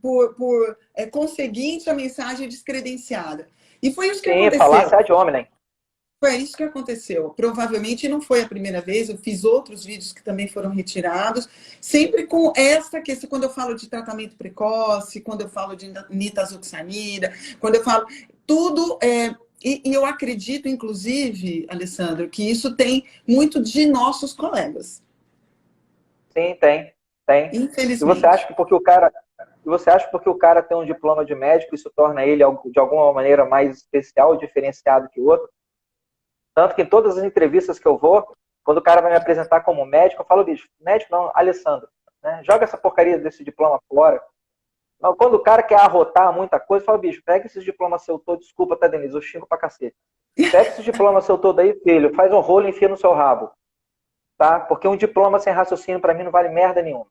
por conseguinte a mensagem é descredenciada. E foi isso que aconteceu. Falácia ad hominem. Foi isso que aconteceu. Provavelmente não foi a primeira vez, eu fiz outros vídeos que também foram retirados, sempre com essa questão, quando eu falo de tratamento precoce, quando eu falo de nitazoxanida, quando eu falo... Tudo E eu acredito, inclusive, Alessandro, que isso tem muito de nossos colegas. Sim, tem, tem. E você acha Infelizmente. que porque o cara, e você acha que porque o cara tem um diploma de médico, isso torna ele de alguma maneira mais especial, diferenciado que o outro? Tanto que em todas as entrevistas que eu vou, quando o cara vai me apresentar como médico, eu falo, bicho, médico não, Alessandro, né? Joga essa porcaria desse diploma fora. Mas quando o cara quer arrotar muita coisa, eu falo, bicho, pega esses diplomas seu todo, desculpa, tá, Denise, eu xingo pra cacete. Pega esses diplomas seu todo aí, filho, faz um rolo e enfia no seu rabo, tá? Porque um diploma sem raciocínio pra mim não vale merda nenhuma.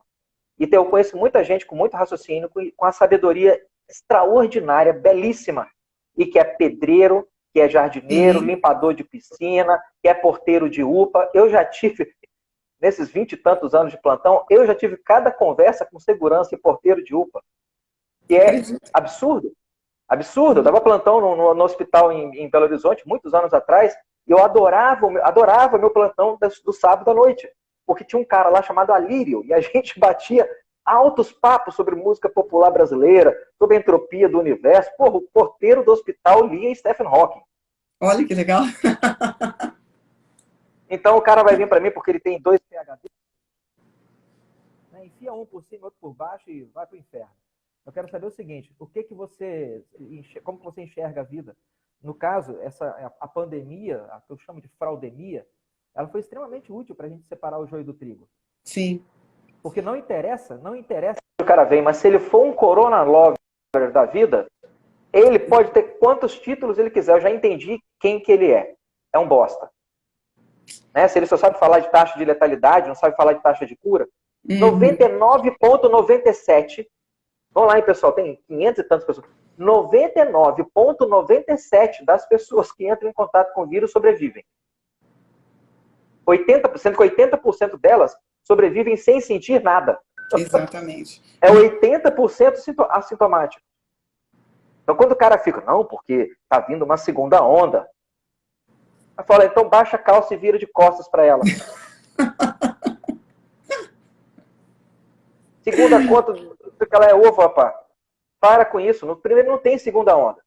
E eu conheço muita gente com muito raciocínio, com a sabedoria extraordinária, belíssima, e que é pedreiro, que é jardineiro, Sim, limpador de piscina, que é porteiro de UPA. Eu já tive, nesses 20 e tantos anos de plantão, eu já tive cada conversa com segurança e porteiro de UPA, que é acredito. absurdo. Absurdo. Eu Sim. dava plantão no hospital em Belo Horizonte, muitos anos atrás, e eu adorava meu plantão do sábado à noite, porque tinha um cara lá chamado Alírio, e a gente batia altos papos sobre música popular brasileira, sobre a entropia do universo. Porra, o porteiro do hospital lia Stephen Hawking. Olha que legal. Então o cara vai vir para mim porque ele tem 2 PhD, né? Enfia um por cima, outro por baixo e vai pro inferno. Eu quero saber o seguinte, como você enxerga a vida? No caso, a pandemia, a que eu chamo de fraudemia, ela foi extremamente útil para a gente separar o joio do trigo. Sim. Porque não interessa onde o cara vem, mas se ele for um corona lover da vida, ele pode ter quantos títulos ele quiser. Eu já entendi quem que ele é. É um bosta. Né? Se ele só sabe falar de taxa de letalidade, não sabe falar de taxa de cura, Uhum. 99,97%. Vamos lá, hein, pessoal, tem 500 e tantas pessoas. 99,97% das pessoas que entram em contato com o vírus sobrevivem. 80%, que 80% delas sobrevivem sem sentir nada. Exatamente. É 80% assintomático. Então, quando o cara fica, não, porque tá vindo uma segunda onda, eu falo, então baixa a calça e vira de costas para ela. Segunda conta que ela é ovo, rapaz. Para com isso. No primeiro não tem segunda onda.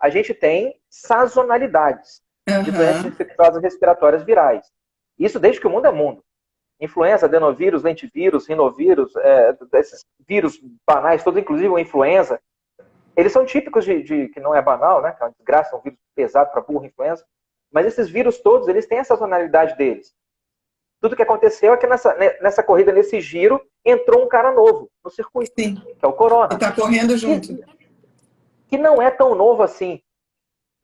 A gente tem sazonalidades de doenças Uhum. infecciosas respiratórias virais. Isso desde que o mundo é mundo. Influenza, adenovírus, lentivírus, rinovírus, esses vírus banais, todos, inclusive o influenza, eles são típicos que não é banal, né? Que é uma desgraça, é um vírus pesado para burro, influenza. Mas esses vírus todos, eles têm a sazonalidade deles. Tudo que aconteceu é que nessa corrida, nesse giro, entrou um cara novo no circuito, Sim. que é o E Corona. tá correndo junto. Que não é tão novo assim.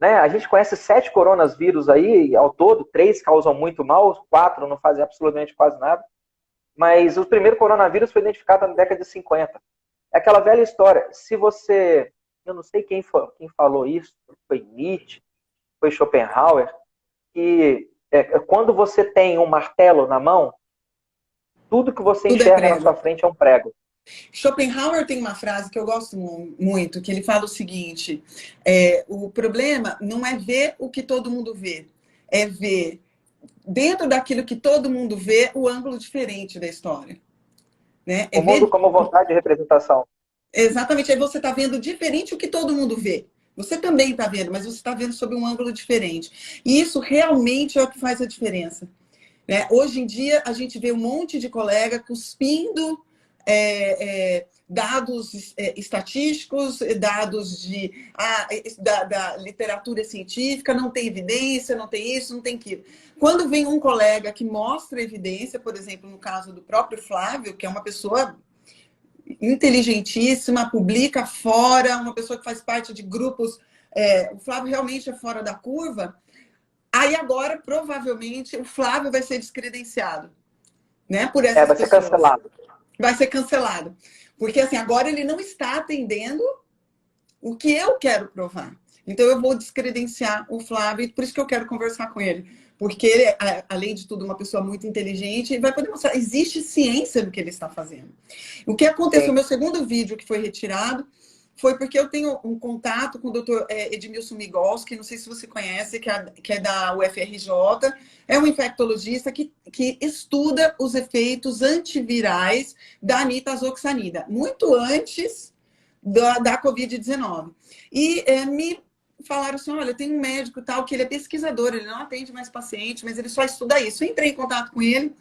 Né? A gente conhece 7 coronavírus aí, ao todo, 3 causam muito mal, 4 não fazem absolutamente quase nada. Mas o primeiro coronavírus foi identificado na década de 50. É aquela velha história. Se você... Eu não sei quem falou isso, foi Nietzsche, foi Schopenhauer, que quando você tem um martelo na mão, tudo que você Tudo é enxerga na prego. sua frente é um prego. Schopenhauer tem uma frase que eu gosto muito, que ele fala o seguinte: o problema não é ver o que todo mundo vê, é ver dentro daquilo que todo mundo vê o ângulo diferente da história. Né? É O mundo ver como vontade de representação. exatamente, aí você está vendo diferente o que todo mundo vê. Você também está vendo, mas você está vendo sob um ângulo diferente. E isso realmente é o que faz a diferença. Né? Hoje em dia, a gente vê um monte de colega cuspindo dados estatísticos, dados da literatura científica, não tem evidência, não tem isso, não tem aquilo. Quando vem um colega que mostra evidência, por exemplo, no caso do próprio Flávio, que é uma pessoa inteligentíssima, publica fora, uma pessoa que faz parte de grupos, o Flávio realmente é fora da curva. Aí agora, provavelmente, o Flávio vai ser descredenciado, né, por essas Vai ser pessoas. cancelado. Vai ser cancelado. Porque, assim, agora ele não está atendendo o que eu quero provar. Então, eu vou descredenciar o Flávio, e por isso que eu quero conversar com ele. Porque ele, além de tudo, uma pessoa muito inteligente, e vai poder mostrar, existe ciência no que ele está fazendo. O que aconteceu, Sim. meu segundo vídeo que foi retirado, foi porque eu tenho um contato com o Dr. Edmilson Migalski, não sei se você conhece, que é da UFRJ, é um infectologista que estuda os efeitos antivirais da nitazoxanida, muito antes da Covid-19. E me falaram assim, olha, tem um médico tal, que ele é pesquisador, ele não atende mais paciente, mas ele só estuda isso. Eu entrei em contato com ele,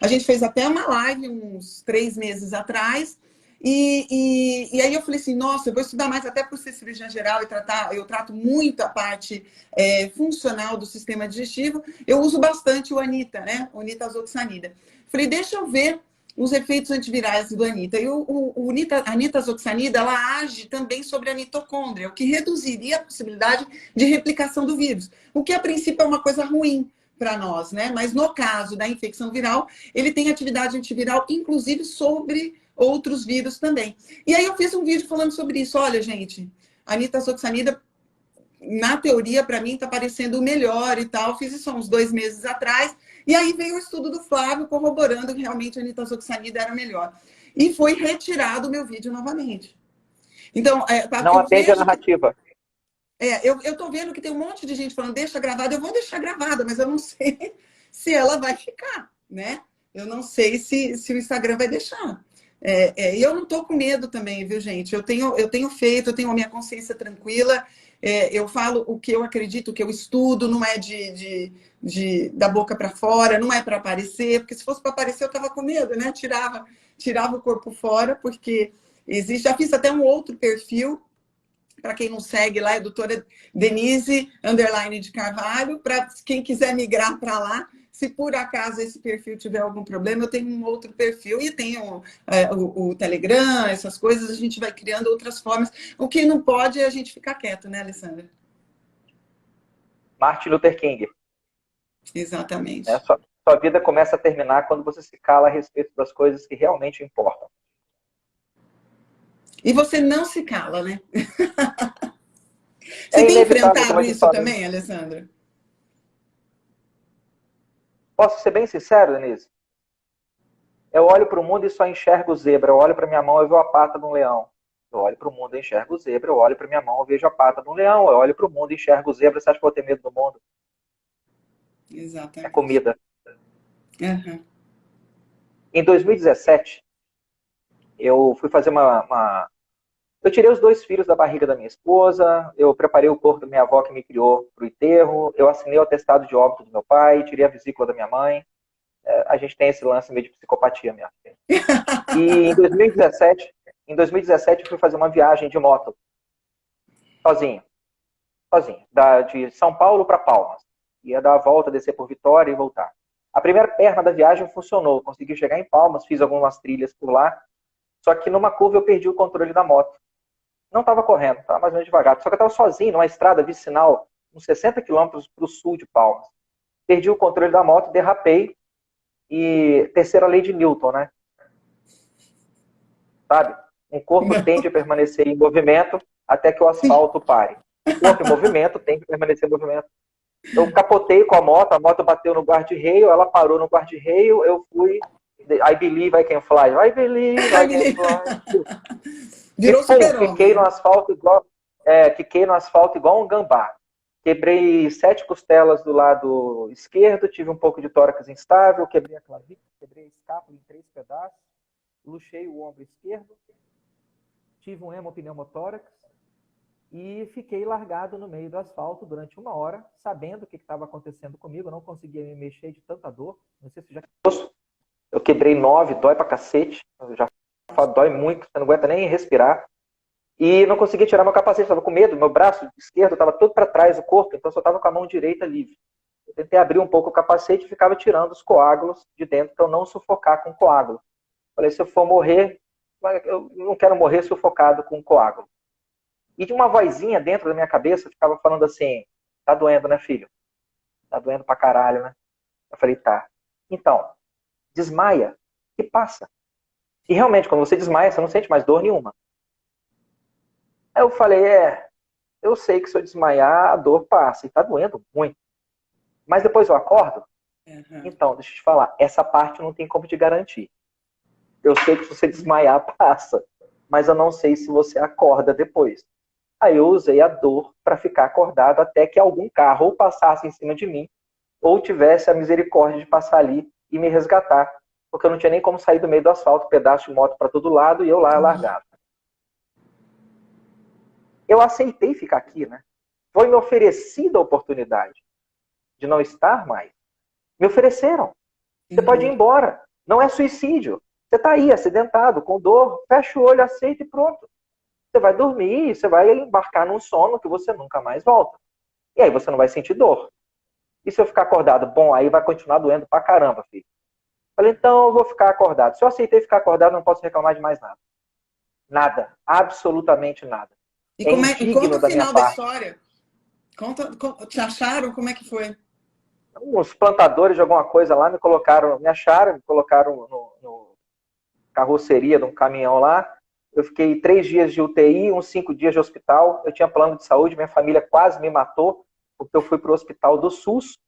a gente fez até uma live uns 3 meses atrás, e aí eu falei assim, nossa, eu vou estudar mais até por ser cirurgiã geral e tratar, eu trato muito a parte funcional do sistema digestivo, eu uso bastante o Anita, né? O nitazoxanida. Falei, deixa eu ver os efeitos antivirais do Anita. E a nitazoxanida, ela age também sobre a mitocôndria, o que reduziria a possibilidade de replicação do vírus, o que a princípio é uma coisa ruim para nós, né? Mas no caso da infecção viral, ele tem atividade antiviral, inclusive sobre outros vírus também. E aí eu fiz um vídeo falando sobre isso. Olha, gente, a nitazoxanida, na teoria, para mim, está parecendo melhor e tal. Fiz isso há uns 2 meses atrás. E aí veio o estudo do Flávio corroborando que realmente a nitazoxanida era melhor. E foi retirado o meu vídeo novamente. Então, Não atende a narrativa. eu estou vendo que tem um monte de gente falando, deixa gravada, eu vou deixar gravada, mas eu não sei se ela vai ficar, né? Eu não sei se o Instagram vai deixar. E eu não estou com medo também, viu, gente? Eu tenho feito, eu tenho a minha consciência tranquila, eu falo o que eu acredito, o que eu estudo, não é da boca para fora, não é para aparecer, porque se fosse para aparecer eu estava com medo, né? Tirava o corpo fora, porque existe. Já fiz até um outro perfil. Para quem não segue lá, é doutora Denise _ de Carvalho. Para quem quiser migrar para lá, se por acaso esse perfil tiver algum problema, eu tenho um outro perfil e tenho o Telegram, essas coisas, a gente vai criando outras formas. O que não pode é a gente ficar quieto, né, Alessandra? Martin Luther King. Exatamente. Sua vida começa a terminar quando você se cala a respeito das coisas que realmente importam. E você não se cala, né? Você tem enfrentado isso também, Alessandra? Posso ser bem sincero, Denise? Eu olho para o mundo e só enxergo zebra. Eu olho para minha mão e vejo a pata de um leão. Eu olho para o mundo e enxergo zebra. Eu olho para minha mão e vejo a pata de um leão. Eu olho para o mundo e enxergo zebra. Você acha que eu vou ter medo do mundo? Exatamente. É comida. Uhum. Em 2017, eu fui fazer Eu tirei os 2 filhos da barriga da minha esposa, eu preparei o corpo da minha avó que me criou para o enterro, eu assinei o atestado de óbito do meu pai, tirei a vesícula da minha mãe. A gente tem esse lance meio de psicopatia mesmo. E em 2017 eu fui fazer uma viagem de moto, sozinho, de São Paulo para Palmas. Ia dar a volta, descer por Vitória e voltar. A primeira perna da viagem funcionou, consegui chegar em Palmas, fiz algumas trilhas por lá, só que numa curva eu perdi o controle da moto. Não estava correndo, estava mais ou menos devagar. Só que eu estava sozinho, numa estrada vicinal, uns 60 quilômetros para o sul de Palmas. Perdi o controle da moto, derrapei. E terceira lei de Newton, né? Sabe? Um corpo tende a permanecer em movimento até que o asfalto pare. O corpo em movimento tem que permanecer em movimento. Eu capotei com a moto bateu no guarda-reio, ela parou no guarda-reio, eu fui. I believe I can fly. I believe I can fly. Virou super-homem. Fiquei no asfalto igual um gambá. Quebrei 7 costelas do lado esquerdo, tive um pouco de tórax instável, quebrei a clavícula, quebrei a escápula em 3 pedaços, luxei o ombro esquerdo, tive um hemopneumotórax e fiquei largado no meio do asfalto durante 1 hora, sabendo o que estava acontecendo comigo, eu não conseguia me mexer de tanta dor. Não sei se já... Eu quebrei 9, dói pra cacete, já dói muito, você não aguenta nem respirar. E não conseguia tirar meu capacete, estava com medo, meu braço esquerdo estava todo para trás do corpo, então eu só estava com a mão direita livre. Eu tentei abrir um pouco o capacete e ficava tirando os coágulos de dentro para eu não sufocar com coágulo. Falei, se eu for morrer, eu não quero morrer sufocado com coágulo. E de uma vozinha dentro da minha cabeça ficava falando assim, tá doendo, né, filho? Tá doendo pra caralho, né? Eu falei, tá. Então, desmaia e passa. E realmente, quando você desmaia, você não sente mais dor nenhuma. Aí eu falei, eu sei que se eu desmaiar, a dor passa, e tá doendo muito. Mas depois eu acordo? Uhum. Então, deixa eu te falar, essa parte não tem como te garantir. Eu sei que se você desmaiar, passa. Mas eu não sei se você acorda depois. Aí eu usei a dor para ficar acordado até que algum carro ou passasse em cima de mim, ou tivesse a misericórdia de passar ali e me resgatar. Porque eu não tinha nem como sair do meio do asfalto, pedaço de moto para todo lado, e eu lá largado. Eu aceitei ficar aqui, né? foi me oferecida a oportunidade de não estar mais. Me ofereceram. Você pode ir embora. Não é suicídio. Você está aí, acidentado, com dor, fecha o olho, aceita e pronto. Você vai dormir, você vai embarcar num sono que você nunca mais volta. E aí você não vai sentir dor. E se eu ficar acordado? Bom, aí vai continuar doendo pra caramba, filho. Falei, então eu vou ficar acordado. Se eu aceitei ficar acordado, não posso reclamar de mais nada. Nada. Absolutamente nada. E É conta indigno o da minha final da parte. história. Te acharam? Como é que foi? Os plantadores de alguma coisa lá me colocaram, me acharam, me colocaram no carroceria de um caminhão lá. Eu fiquei 3 dias de UTI, uns 5 dias de hospital. Eu tinha plano de saúde, minha família quase me matou, porque eu fui para o hospital do SUS,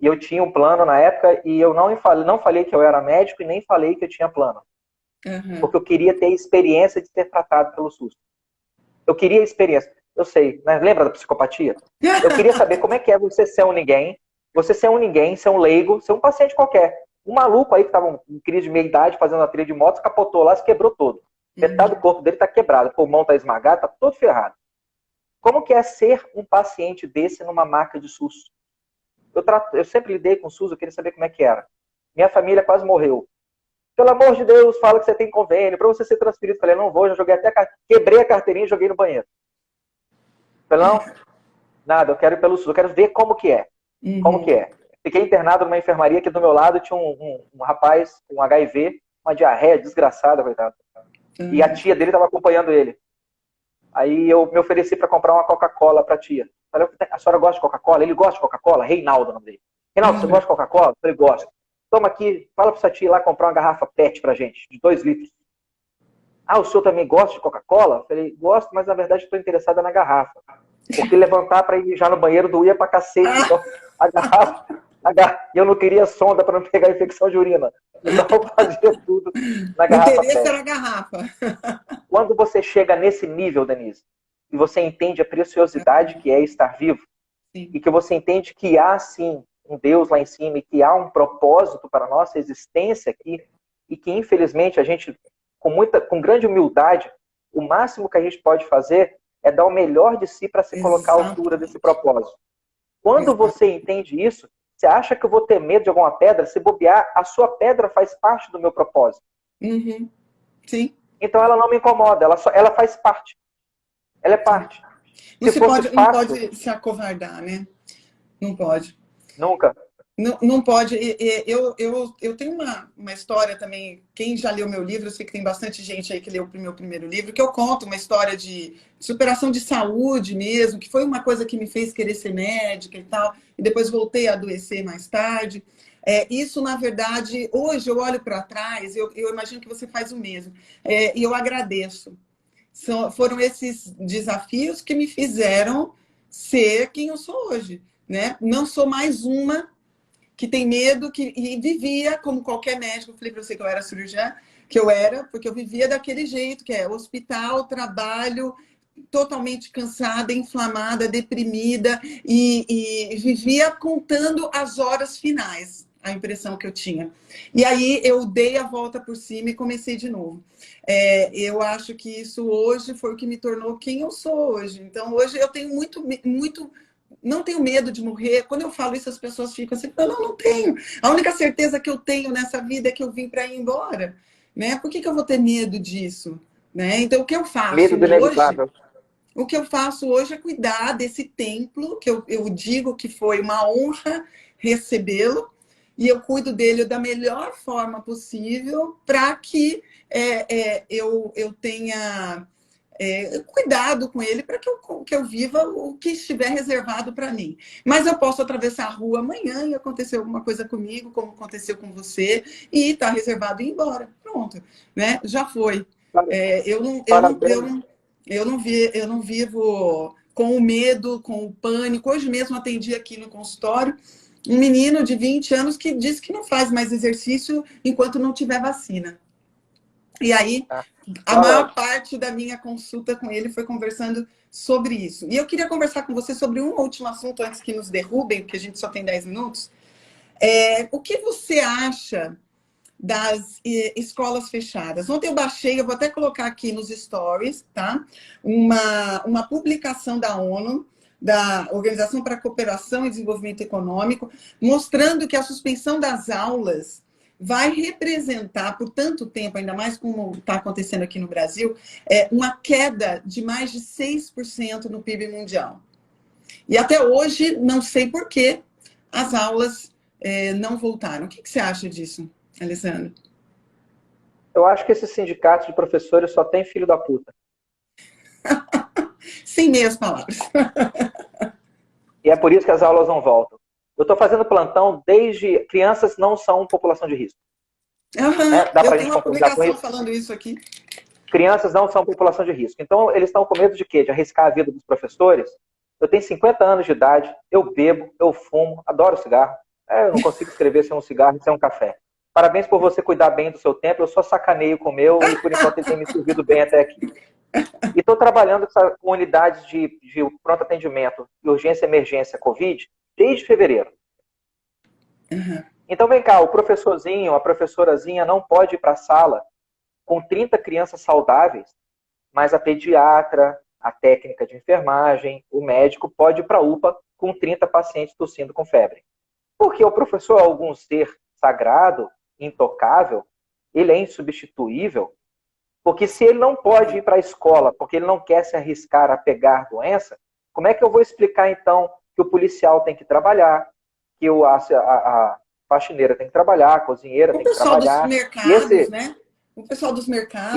e eu tinha um plano na época, e eu não falei que eu era médico e nem falei que eu tinha plano. Porque eu queria ter experiência de ser tratado pelo SUS. Eu queria experiência. Eu sei, né? Lembra da psicopatia? Eu queria saber como é que é você ser um ninguém, ser um leigo, ser um paciente qualquer. Um maluco aí que estava em crise de meia-idade, fazendo a trilha de moto, capotou lá, se quebrou todo. Metade do corpo dele está quebrado, o pulmão está esmagado, está todo ferrado. Como que é ser um paciente desse numa maca de SUS? Eu sempre lidei com SUS, eu queria saber como é que era. Minha família quase morreu. Pelo amor de Deus, fala que você tem convênio, para você ser transferido. Falei, não vou, já joguei quebrei a carteirinha e joguei no banheiro. Falei, não, nada, eu quero ir pelo SUS, eu quero ver como que é. Como que é. Fiquei internado numa enfermaria que do meu lado tinha um rapaz com HIV, uma diarreia desgraçada, coitado. E a tia dele estava acompanhando ele. Aí eu me ofereci para comprar uma Coca-Cola para a tia. Falei, a senhora gosta de Coca-Cola? Ele gosta de Coca-Cola? Reinaldo, o nome dele. Reinaldo, você gosta de Coca-Cola? Eu falei, gosto. Toma aqui, fala para sua tia ir lá comprar uma garrafa PET pra gente, de 2 litros. Ah, o senhor também gosta de Coca-Cola? Eu falei, gosto, mas na verdade estou interessada na garrafa. Porque levantar para ir mijar no banheiro doía pra cacete. Então, a garrafa, e eu não queria sonda para não pegar infecção de urina. Então eu fazia tudo na O garrafa interesse PET. era a garrafa. Quando você chega nesse nível, Denise, e você entende a preciosidade que é estar vivo, e que você entende que há, sim, um Deus lá em cima, e que há um propósito para a nossa existência aqui, e que, infelizmente, a gente, com grande humildade, o máximo que a gente pode fazer é dar o melhor de si para se colocar à altura desse propósito. Quando você entende isso, você acha que eu vou ter medo de alguma pedra? Se bobear, a sua pedra faz parte do meu propósito. Sim. Então ela não me incomoda, ela faz parte. Ela é parte. Você não pode se acovardar, né? Não pode. Nunca. Não pode. Eu tenho uma história também. Quem já leu meu livro, eu sei que tem bastante gente aí que leu o meu primeiro livro, que eu conto uma história de superação de saúde mesmo, que foi uma coisa que me fez querer ser médica e tal, e depois voltei a adoecer mais tarde. Isso, na verdade, hoje eu olho para trás, eu imagino que você faz o mesmo, e eu agradeço. Foram esses desafios que me fizeram ser quem eu sou hoje, né? Não sou mais uma que tem medo, e vivia como qualquer médico. Eu falei para você que eu era cirurgiã, que eu era, porque eu vivia daquele jeito, que é hospital, trabalho, totalmente cansada, inflamada, deprimida, e vivia contando as horas finais, a impressão que eu tinha. E aí eu dei a volta por cima e comecei de novo. Eu acho que isso hoje foi o que me tornou quem eu sou hoje. Então, hoje eu tenho muito não tenho medo de morrer. Quando eu falo isso, as pessoas ficam assim, não tenho. A única certeza que eu tenho nessa vida é que eu vim para ir embora, né? Por que eu vou ter medo disso? Né? Então, o que eu faço Medo do hoje, inevitável. o que eu faço hoje é cuidar desse templo, que eu digo que foi uma honra recebê-lo, e eu cuido dele da melhor forma possível para que eu tenha cuidado com ele para que eu viva o que estiver reservado para mim. Mas eu posso atravessar a rua amanhã e acontecer alguma coisa comigo, como aconteceu com você, e está reservado e ir embora. Pronto, né? Já foi. Eu não vivo com o medo, com o pânico. Hoje mesmo atendi aqui no consultório um menino de 20 anos que disse que não faz mais exercício enquanto não tiver vacina. E aí, a maior parte da minha consulta com ele foi conversando sobre isso. E eu queria conversar com você sobre um último assunto antes que nos derrubem, porque a gente só tem 10 minutos. O que você acha das escolas fechadas? Ontem eu baixei, eu vou até colocar aqui nos stories, tá? Uma publicação da ONU da Organização para a Cooperação e Desenvolvimento Econômico, mostrando que a suspensão das aulas vai representar, por tanto tempo, ainda mais como está acontecendo aqui no Brasil, uma queda de mais de 6% no PIB mundial. E até hoje, não sei por que as aulas não voltaram. O que você acha disso, Alessandro? Eu acho que esses sindicatos de professores só tem filho da puta. Sem meias palavras. E é por isso que as aulas não voltam. Eu estou fazendo plantão desde... Crianças não são população de risco. Uhum, né? Dá para eu a tenho gente uma concordar com publicação isso? falando isso aqui. Crianças não são população de risco. Então, eles estão com medo de quê? De arriscar a vida dos professores? Eu tenho 50 anos de idade, eu bebo, eu fumo, adoro cigarro. Eu não consigo escrever sem um cigarro e sem um café. Parabéns por você cuidar bem do seu tempo. Eu só sacaneio com o meu e, por enquanto, ele tem me servido bem até aqui. E estou trabalhando com unidades de pronto atendimento e urgência e emergência Covid desde fevereiro. Uhum. Então, vem cá, o professorzinho, a professorazinha não pode ir para a sala com 30 crianças saudáveis, mas a pediatra, a técnica de enfermagem, o médico pode ir para a UPA com 30 pacientes tossindo com febre. Porque o professor é algum ser sagrado, intocável, ele é insubstituível, porque se ele não pode ir para a escola porque ele não quer se arriscar a pegar doença, como é que eu vou explicar, então, que o policial tem que trabalhar, que a faxineira tem que trabalhar, a cozinheira tem que trabalhar. O pessoal dos mercados, né? O pessoal dos mercados.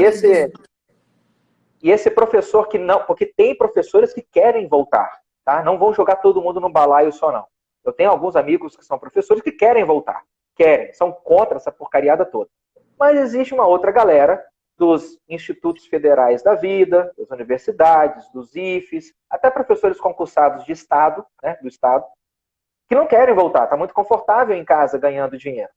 E esse professor que não... Porque tem professores que querem voltar, tá? Não vão jogar todo mundo no balaio só, não. Eu tenho alguns amigos que são professores que querem voltar. Querem, são contra essa porcariada toda. Mas existe uma outra galera dos institutos federais da vida, das universidades, dos IFES, até professores concursados de Estado, né, do Estado, que não querem voltar. Está muito confortável em casa ganhando dinheiro.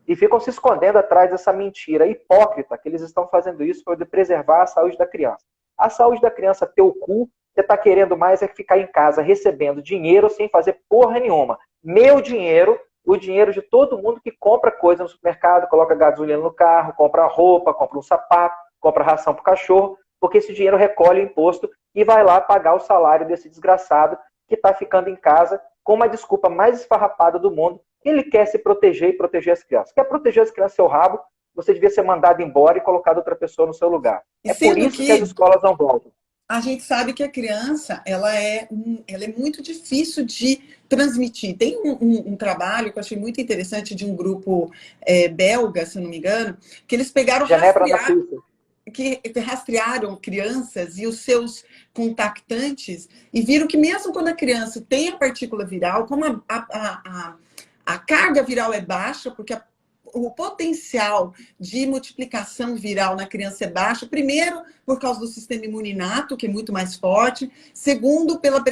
E ficam se escondendo atrás dessa mentira hipócrita que eles estão fazendo isso para preservar a saúde da criança. A saúde da criança, teu cu, você está querendo mais é ficar em casa recebendo dinheiro sem fazer porra nenhuma. Meu dinheiro, o dinheiro de todo mundo que compra coisa no supermercado, coloca gasolina no carro, compra roupa, compra um sapato, compra ração para o cachorro, porque esse dinheiro recolhe o imposto e vai lá pagar o salário desse desgraçado que está ficando em casa com uma desculpa mais esfarrapada do mundo. Ele quer se proteger e proteger as crianças. Quer proteger as crianças seu rabo, você devia ser mandado embora e colocado outra pessoa no seu lugar. É por isso que as escolas não voltam. A gente sabe que a criança ela é muito difícil de transmitir. Tem um trabalho que eu achei muito interessante de um grupo belga, se não me engano, que eles pegaram rastrearam crianças e os seus contactantes e viram que mesmo quando a criança tem a partícula viral, como a carga viral é baixa, porque o potencial de multiplicação viral na criança é baixo, primeiro, por causa do sistema imuninato, que é muito mais forte, segundo, pela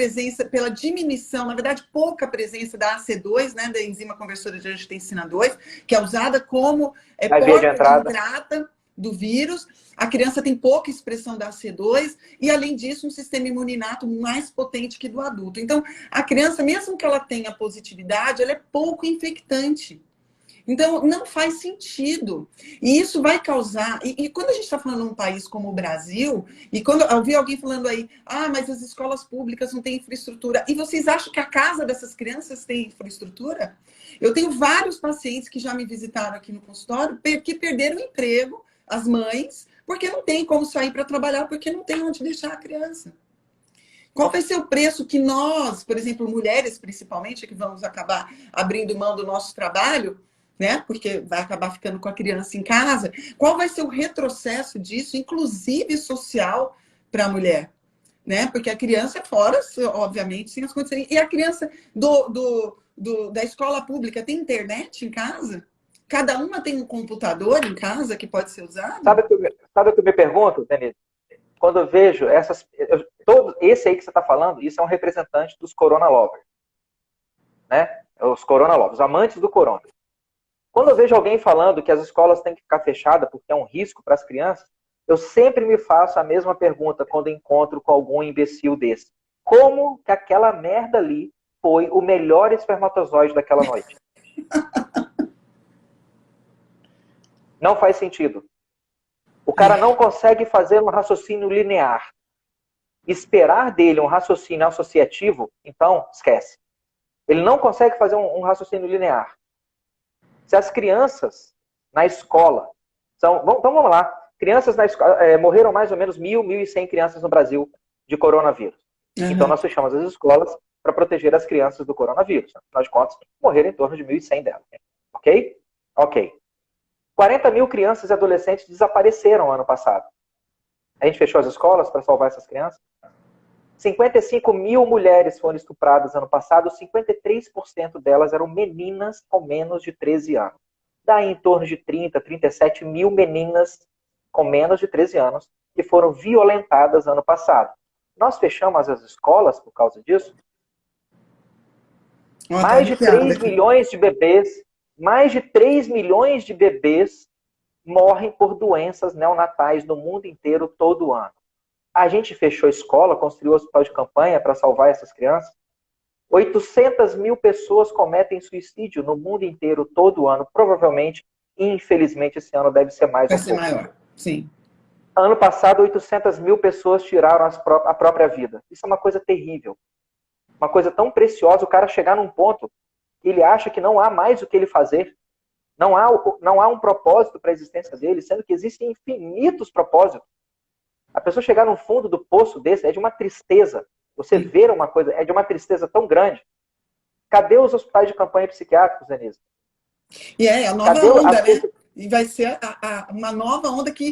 diminuição, na verdade, pouca presença da AC2, né, da enzima conversora de angiotensina 2, que é usada como porta de entrada do vírus. A criança tem pouca expressão da AC2 e, além disso, um sistema imuninato mais potente que do adulto. Então, a criança, mesmo que ela tenha positividade, ela é pouco infectante. Então, não faz sentido. E isso vai causar... E quando a gente está falando de um país como o Brasil, e quando eu vi alguém falando aí, mas as escolas públicas não têm infraestrutura. E vocês acham que a casa dessas crianças tem infraestrutura? Eu tenho vários pacientes que já me visitaram aqui no consultório que perderam o emprego, as mães, porque não tem como sair para trabalhar, porque não tem onde deixar a criança. Qual vai ser o preço que nós, por exemplo, mulheres principalmente, que vamos acabar abrindo mão do nosso trabalho, né? Porque vai acabar ficando com a criança em casa. Qual vai ser o retrocesso disso, inclusive social, para a mulher? Né? Porque a criança é fora, obviamente, sem as condições. E a criança da escola pública tem internet em casa? Cada uma tem um computador em casa que pode ser usado? Sabe o que eu me pergunto, Denise? Quando eu vejo esse aí que você está falando, isso é um representante dos Corona Lovers. Né? Os Corona Lovers, os amantes do corona. Quando eu vejo alguém falando que as escolas têm que ficar fechadas porque é um risco para as crianças, eu sempre me faço a mesma pergunta quando encontro com algum imbecil desse. Como que aquela merda ali foi o melhor espermatozoide daquela noite? Não faz sentido. O cara não consegue fazer um raciocínio linear. esperar dele um raciocínio associativo, então esquece. Ele não consegue fazer um raciocínio linear. Se as crianças na escola são... Então vamos lá. Crianças na escola... morreram mais ou menos 1.100 crianças no Brasil de coronavírus. Uhum. Então nós fechamos as escolas para proteger as crianças do coronavírus. Afinal de contas, morreram em torno de 1.100 delas. Ok? Ok. 40 mil crianças e adolescentes desapareceram ano passado. A gente fechou as escolas para salvar essas crianças. 55 mil mulheres foram estupradas ano passado, 53% delas eram meninas com menos de 13 anos. Daí em torno de 30, 37 mil meninas com menos de 13 anos que foram violentadas ano passado. Nós fechamos as escolas por causa disso. Mais de 3 milhões de bebês, mais de 3 milhões de bebês morrem por doenças neonatais no mundo inteiro todo ano. A gente fechou a escola, construiu um hospital de campanha para salvar essas crianças. 800 mil pessoas cometem suicídio no mundo inteiro todo ano. Provavelmente, infelizmente, esse ano deve ser mais um pouco. Vai ser maior, sim. Ano passado, 800 mil pessoas tiraram a própria vida. Isso é uma coisa terrível. Uma coisa tão preciosa, o cara chegar num ponto que ele acha que não há mais o que ele fazer. Não há um propósito para a existência dele, sendo que existem infinitos propósitos. A pessoa chegar no fundo do poço desse é de uma tristeza. Você ver uma coisa, é de uma tristeza tão grande. Cadê os hospitais de campanha psiquiátricos, Denise? E a nova onda, né? E vai ser uma nova onda que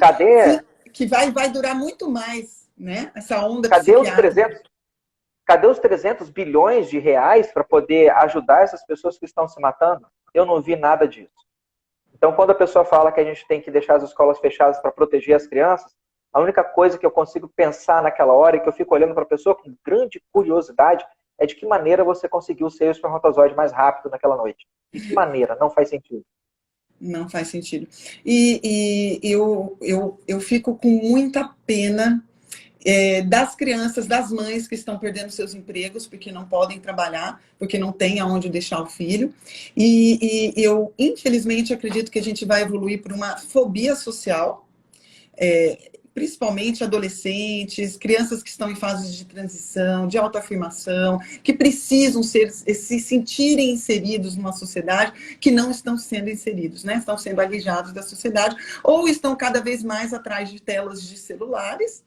vai durar muito mais, né? Essa onda psiquiátrica. Cadê os 300 bilhões de reais para poder ajudar essas pessoas que estão se matando? Eu não vi nada disso. Então, quando a pessoa fala que a gente tem que deixar as escolas fechadas para proteger as crianças, a única coisa que eu consigo pensar naquela hora e que eu fico olhando para a pessoa com grande curiosidade é de que maneira você conseguiu ser o espermatozoide mais rápido naquela noite. De que maneira? Não faz sentido. Não faz sentido. E eu fico com muita pena das crianças, das mães que estão perdendo seus empregos porque não podem trabalhar, porque não tem aonde deixar o filho. E eu, infelizmente, acredito que a gente vai evoluir por uma fobia social, principalmente adolescentes, crianças que estão em fases de transição, de autoafirmação, que precisam se sentirem inseridos numa sociedade que não estão sendo inseridos, né? Estão sendo alijados da sociedade ou estão cada vez mais atrás de telas de celulares,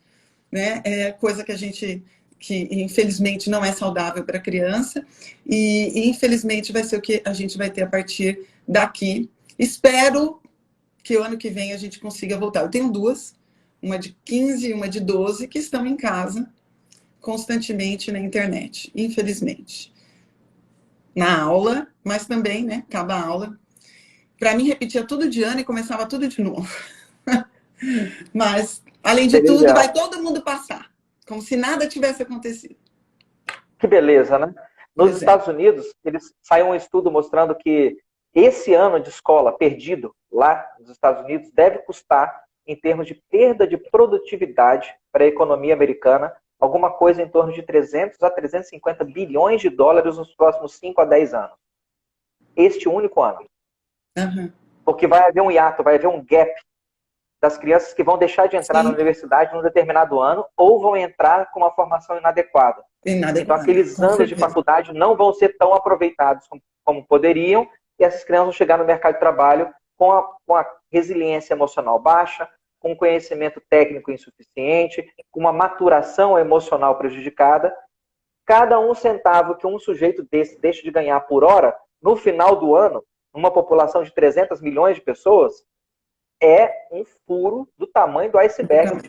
né? Coisa que infelizmente não é saudável para a criança e infelizmente vai ser o que a gente vai ter a partir daqui. Espero que o ano que vem a gente consiga voltar. Eu tenho duas, uma de 15 e uma de 12, que estão em casa constantemente na internet, infelizmente. Na aula, mas também, né, acaba a aula. Para mim, repetia tudo de ano e começava tudo de novo. Mas, além de tudo, vai todo mundo passar, como se nada tivesse acontecido. Que beleza, né? Nos Estados Unidos, saiu um estudo mostrando que esse ano de escola perdido lá nos Estados Unidos deve custar, em termos de perda de produtividade para a economia americana, alguma coisa em torno de 300 a 350 bilhões de dólares nos próximos 5 a 10 anos. Este único ano. Uhum. Porque vai haver um hiato, vai haver um gap das crianças que vão deixar de entrar na universidade num determinado ano ou vão entrar com uma formação inadequada. Então, aqueles anos de faculdade não vão ser tão aproveitados como poderiam e essas crianças vão chegar no mercado de trabalho com a resiliência emocional baixa, com conhecimento técnico insuficiente, com uma maturação emocional prejudicada. Cada um centavo que um sujeito desse deixa de ganhar por hora, no final do ano, numa população de 300 milhões de pessoas, é um furo do tamanho do iceberg. Nos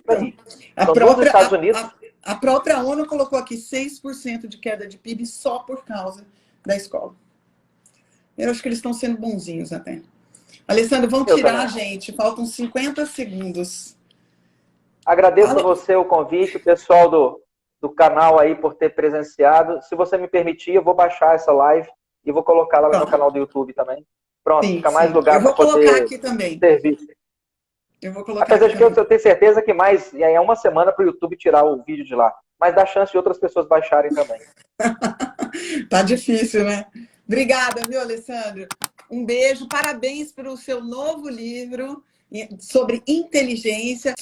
Estados Unidos... A própria ONU colocou aqui 6% de queda de PIB só por causa da escola. Eu acho que eles estão sendo bonzinhos até. Alessandro, vamos tirar, gente. Faltam 50 segundos. Agradeço a você o convite, o pessoal do canal aí por ter presenciado. Se você me permitir, eu vou baixar essa live e vou colocar lá no canal do YouTube também. Pronto, fica mais lugar para poder colocar aqui também. Servir. Eu vou colocar Apesar de que eu tenho certeza que é uma semana para o YouTube tirar o vídeo de lá. Mas dá chance de outras pessoas baixarem também. Tá difícil, né? Obrigada, viu, Alessandro? Um beijo, parabéns pelo seu novo livro sobre inteligência.